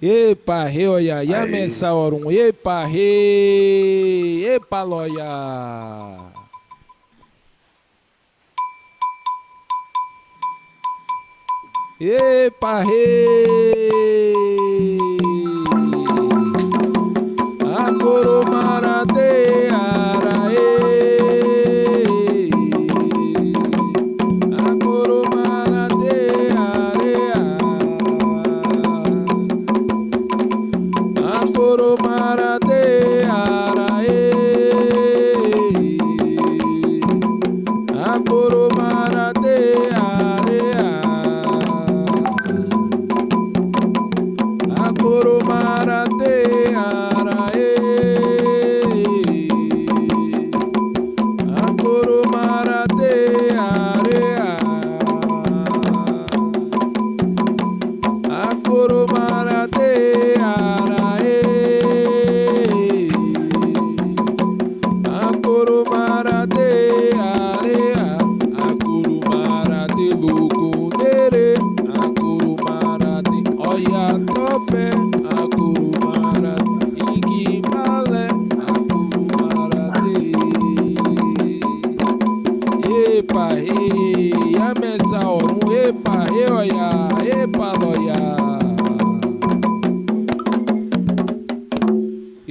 Epa, re, oia, ya mensa orum, epa, re, epa, loia. Epa, re, a coromaradeira, a coromaradeira, a coromaradeira, a coromaradeira.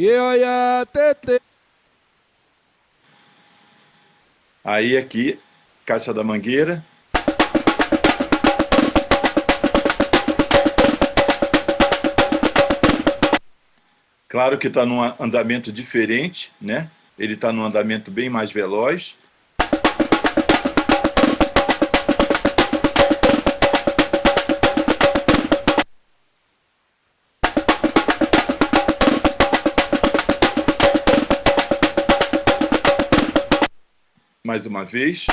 ioia, tete. Aí aqui, Caixa da Mangueira. Claro que está num andamento diferente, né? Ele está num andamento bem mais veloz. Mais uma vez.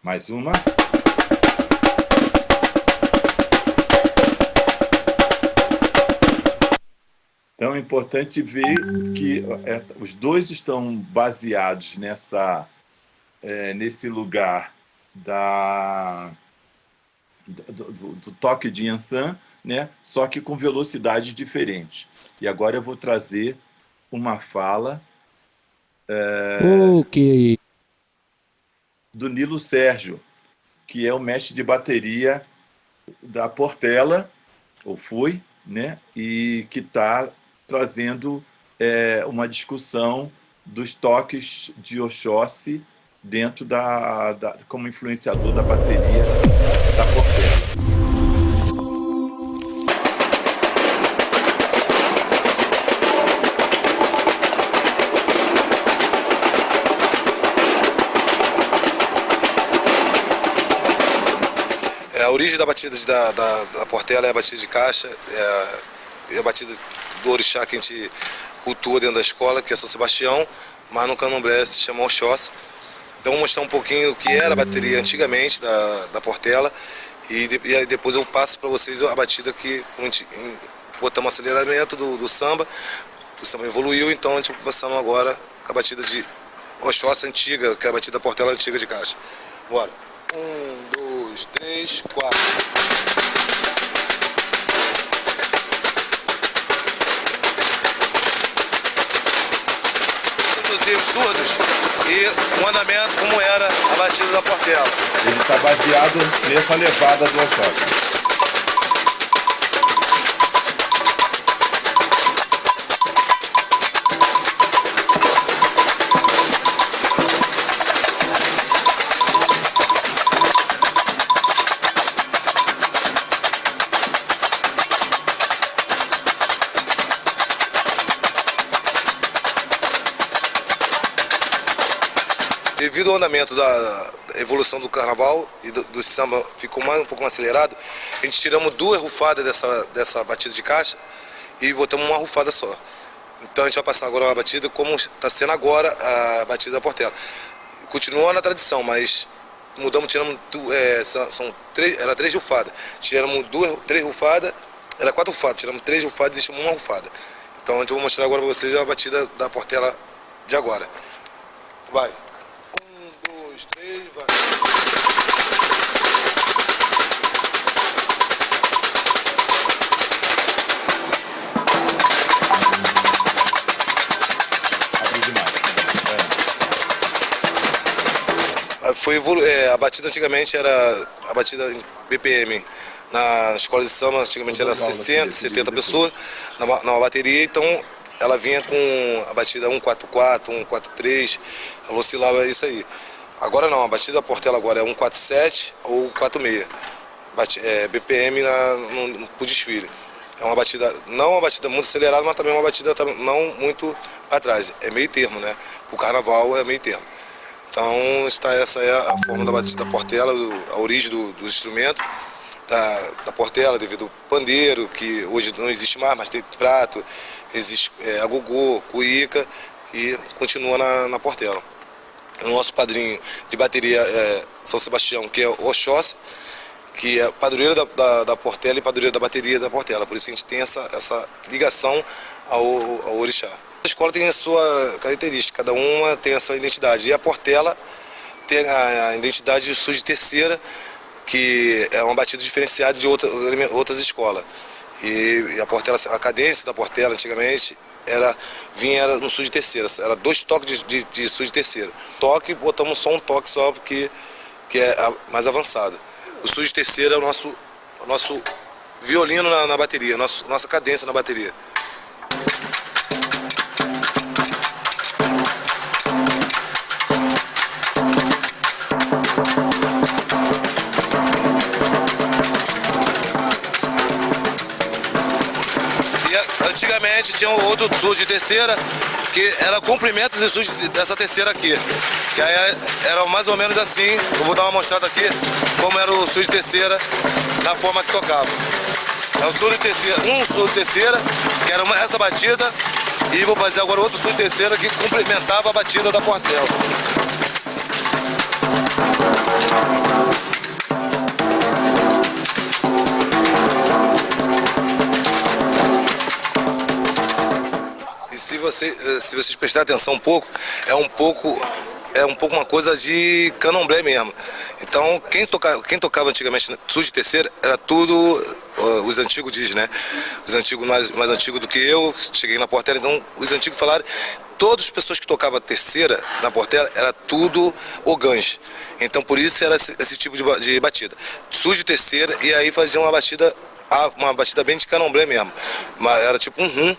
Mais uma. Então é importante ver que os dois estão baseados nesse lugar do toque de Yansan, né? Só que com velocidades diferentes. E agora eu vou trazer uma fala Ok. do Nilo Sérgio, que é o mestre de bateria da Portela, ou foi, né? E que está trazendo uma discussão dos toques de Oxóssi dentro como influenciador da bateria da Portela. A origem da batida da Portela é a batida de caixa, é a batida do orixá que a gente cultua dentro da escola, que é São Sebastião, mas no Candomblé se chama Oxóssi. Então vou mostrar um pouquinho o que era a bateria antigamente da Portela e depois eu passo para vocês a batida que a gente botamos aceleramento do samba. O samba evoluiu, então a gente passamos agora com a batida de Oxóssi antiga, que é a batida da Portela antiga de caixa. Bora! 1, 2, 3, 4. Inclusive surdos e um andamento como era a batida da Portela. Ele está baseado nessa levada do Oxóssi. Devido ao andamento da evolução do carnaval e do samba ficou um pouco mais acelerado, a gente tiramos 2 rufadas dessa batida de caixa e botamos uma rufada só. Então a gente vai passar agora uma batida como está sendo agora a batida da Portela. Continua na tradição, mas mudamos, tiramos era 3 rufadas. Tiramos 3 rufadas, era 4 rufadas, tiramos 3 rufadas e deixamos uma rufada. Então eu vou mostrar agora para vocês a batida da Portela de agora. Vai! 1, 2, 3, vai. Abriu demais. A batida antigamente era a batida em BPM. Na escola de samba antigamente era 60, 70 pessoas na bateria, então ela vinha com a batida 144, 143, ela oscilava isso aí. Agora não, a batida da Portela agora é 147 ou 46, BPM pro desfile. É uma batida, não uma batida muito acelerada, mas também uma batida não muito para trás, é meio termo, né? Pro carnaval é meio termo. Então essa é a forma da batida da Portela, a origem do instrumento da Portela, devido ao pandeiro, que hoje não existe mais, mas tem prato, existe agogô, cuíca, e continua na Portela. O nosso padrinho de bateria é São Sebastião, que é o Oxóssi, que é padroeiro da Portela e padroeiro da bateria da Portela. Por isso a gente tem essa ligação ao orixá. A escola tem a sua característica, cada uma tem a sua identidade. E a Portela tem a identidade de surdo de terceira, que é uma batida diferenciada de outras escolas. E a Portela, a cadência da Portela antigamente vinha no surdo de terceira, era 2 toques de surdo de terceira. Toque, botamos só um toque só, porque que é mais avançado. O surdo de terceira é o nosso o nosso violino na bateria, nossa cadência na bateria. Antigamente tinha outro surdo de terceira, que era complemento dessa terceira aqui. Que aí era mais ou menos assim, eu vou dar uma mostrada aqui, como era o surdo de terceira, na forma que tocava. É um surdo de terceira, que era essa batida, e vou fazer agora outro surdo de terceira que complementava a batida da portela. E se vocês prestarem atenção um pouco, é um pouco uma coisa de candomblé mesmo. Então, quem tocava antigamente surdo de terceira era tudo, os antigos dizem, né? Os antigos mais antigos do que eu, cheguei na portela, então os antigos falaram, todas as pessoas que tocavam terceira na portela era tudo ogãs. Então, por isso era esse tipo de batida. Surdo de terceira, e aí fazia uma batida bem de candomblé mesmo. Era tipo um rum.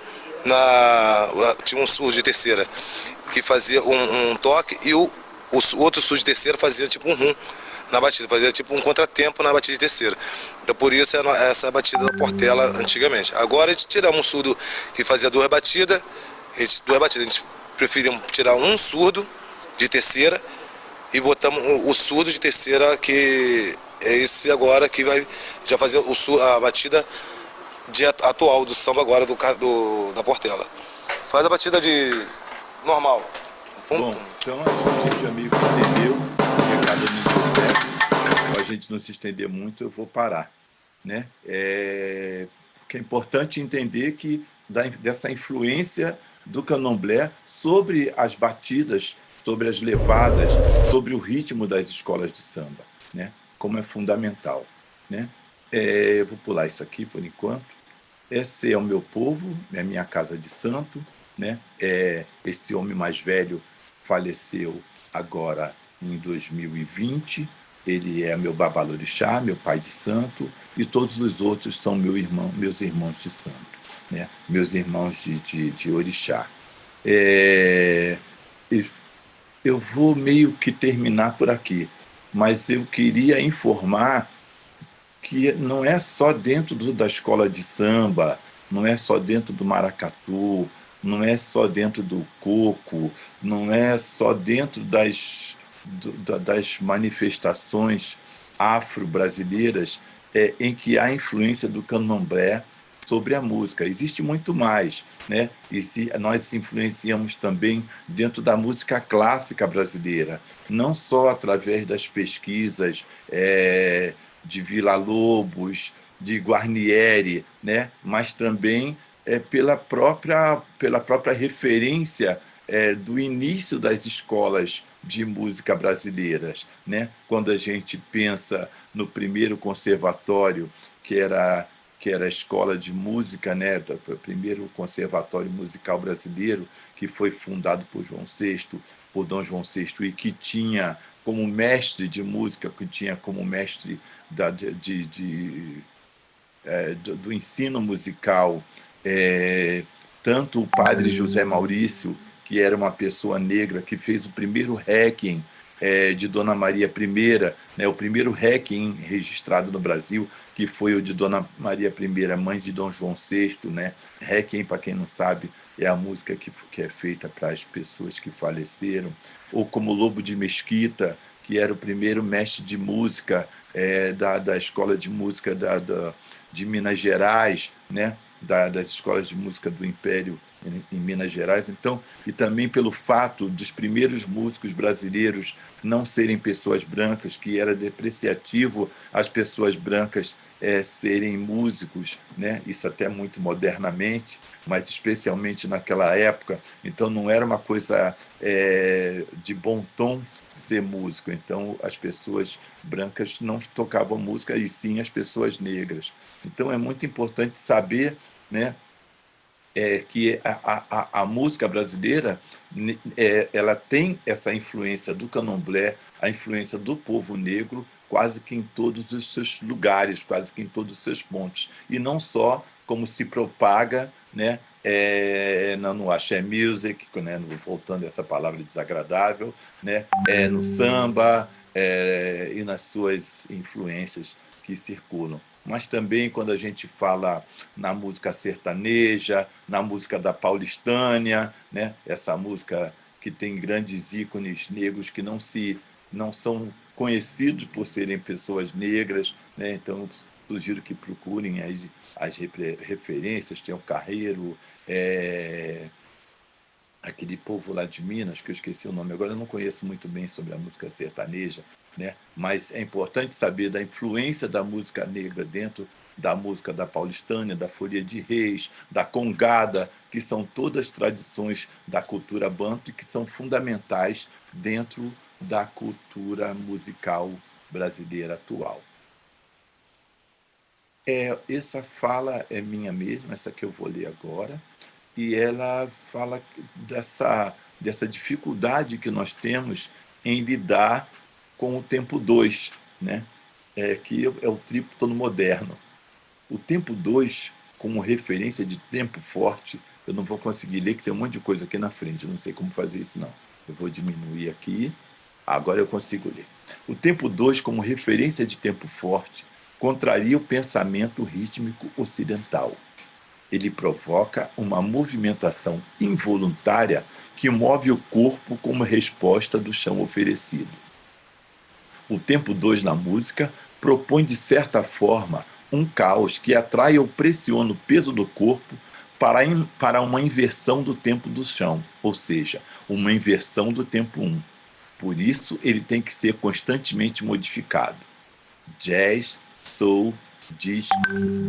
Tinha um surdo de terceira que fazia um toque, e o outro surdo de terceira fazia tipo um rum na batida, fazia tipo um contratempo na batida de terceira. Então por isso essa batida da portela antigamente. Agora a gente tiramos um surdo que fazia duas batidas, a gente preferiu tirar um surdo de terceira e botamos o surdo de terceira, que é esse agora que vai já fazer a batida atual do samba agora da portela. Faz a batida de normal. Bom, então acho que a gente já meio que entendeu, o recado não deu certo, para a gente não se estender muito, eu vou parar, né? Porque é importante entender que dessa influência do candomblé sobre as batidas, sobre as levadas, sobre o ritmo das escolas de samba, né? Como é fundamental, né? Eu vou pular isso aqui por enquanto. Esse é o meu povo, é a minha casa de santo, né? Esse homem mais velho faleceu agora em 2020. Ele é meu babalorixá, meu pai de santo, e todos os outros são meus irmãos de santo, né? Meus irmãos de orixá. Eu vou meio que terminar por aqui, mas eu queria informar que não é só dentro da escola de samba, não é só dentro do maracatu, não é só dentro do coco, não é só dentro das manifestações afro-brasileiras em que há influência do candomblé sobre a música. Existe muito mais, né? E nós influenciamos também dentro da música clássica brasileira, não só através das pesquisas de Villa-Lobos, de Guarnieri, né? Mas também pela própria referência do início das escolas de música brasileiras, né? Quando a gente pensa no primeiro conservatório, que era a escola de música, né? O primeiro conservatório musical brasileiro, que foi fundado por Dom João VI, e que tinha como mestre de música, que tinha como mestre do ensino musical, tanto o padre José Maurício, que era uma pessoa negra, que fez o primeiro requiem de Dona Maria I, né, o primeiro requiem registrado no Brasil, que foi o de Dona Maria I, mãe de Dom João VI, né? Requiem, para quem não sabe, é a música que é feita para as pessoas que faleceram. Ou como Lobo de Mesquita, que era o primeiro mestre de música da escola de música de Minas Gerais, né? Das escolas de música do Império em Minas Gerais. Então, e também pelo fato dos primeiros músicos brasileiros não serem pessoas brancas, que era depreciativo as pessoas brancas serem músicos, né? Isso até muito modernamente, mas especialmente naquela época. Então, não era uma coisa de bom tom ser músico. Então, as pessoas brancas não tocavam música, e sim as pessoas negras. Então, é muito importante saber, né, que a música brasileira ela tem essa influência do candomblé, a influência do povo negro quase que em todos os seus lugares, quase que em todos os seus pontos. E não só como se propaga, né, no axé music, né, voltando a essa palavra desagradável, né, no samba e nas suas influências que circulam. Mas também quando a gente fala na música sertaneja, na música da paulistânia, né, essa música que tem grandes ícones negros que não são conhecidos por serem pessoas negras, né? Então sugiro que procurem as referências. Tem o Carreiro, aquele povo lá de Minas, que eu esqueci o nome agora, eu não conheço muito bem sobre a música sertaneja, né? Mas é importante saber da influência da música negra dentro da música da paulistânia, da folia de reis, da congada, que são todas tradições da cultura banto e que são fundamentais dentro da cultura musical brasileira atual. Essa fala é minha mesma, essa que eu vou ler agora, e ela fala dessa dificuldade que nós temos em lidar com o tempo 2, né? Que é o tríptono moderno. O tempo 2, como referência de tempo forte, eu não vou conseguir ler, que tem um monte de coisa aqui na frente, eu não sei como fazer isso, não. Eu vou diminuir aqui, agora eu consigo ler. O tempo 2, como referência de tempo forte, contraria o pensamento rítmico ocidental. Ele provoca uma movimentação involuntária que move o corpo como resposta do chão oferecido. O tempo 2 na música propõe, de certa forma, um caos que atrai ou pressiona o peso do corpo para uma inversão do tempo do chão, ou seja, uma inversão do tempo 1. Por isso, ele tem que ser constantemente modificado. Jazz, soul, disco,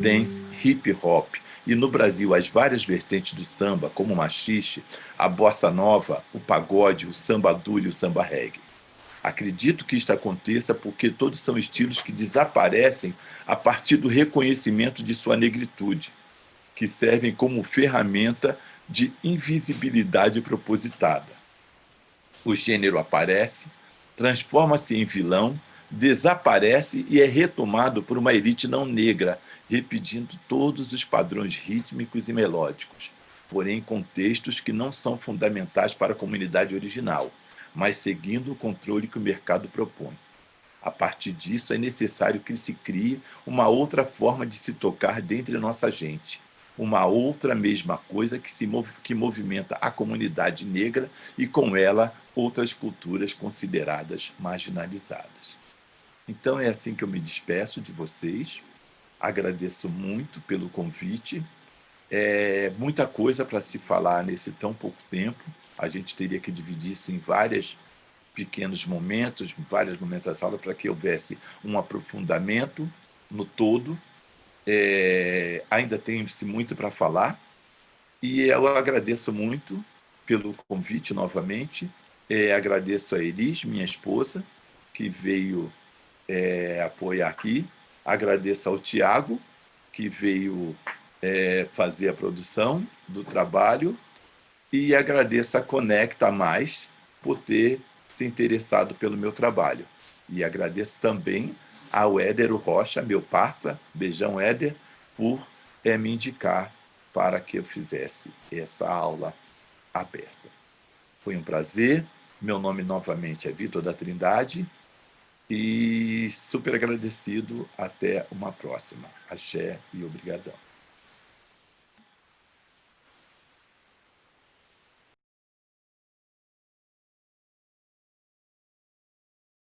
dance, hip hop. E no Brasil, as várias vertentes do samba, como o machixe, a bossa nova, o pagode, o samba duro e o samba reggae. Acredito que isto aconteça porque todos são estilos que desaparecem a partir do reconhecimento de sua negritude, que servem como ferramenta de invisibilidade propositada. O gênero aparece, transforma-se em vilão, desaparece e é retomado por uma elite não negra, repetindo todos os padrões rítmicos e melódicos, porém em contextos que não são fundamentais para a comunidade original, mas seguindo o controle que o mercado propõe. A partir disso, é necessário que se crie uma outra forma de se tocar dentre nossa gente, uma outra mesma coisa que movimenta a comunidade negra e, com ela, outras culturas consideradas marginalizadas. Então, é assim que eu me despeço de vocês. Agradeço muito pelo convite. Muita coisa para se falar nesse tão pouco tempo. A gente teria que dividir isso em vários pequenos momentos, vários momentos da aula, para que houvesse um aprofundamento no todo. Ainda tem-se muito para falar. E eu agradeço muito pelo convite novamente. Agradeço a Elis, minha esposa, que veio apoiar aqui. Agradeço ao Tiago, que veio fazer a produção do trabalho. E agradeço a Conecta Mais por ter se interessado pelo meu trabalho. E agradeço também ao Éder Rocha, meu parça, beijão Éder, por me indicar para que eu fizesse essa aula aberta. Foi um prazer. Meu nome novamente é Vitor da Trindade e super agradecido. Até uma próxima. Axé e obrigadão.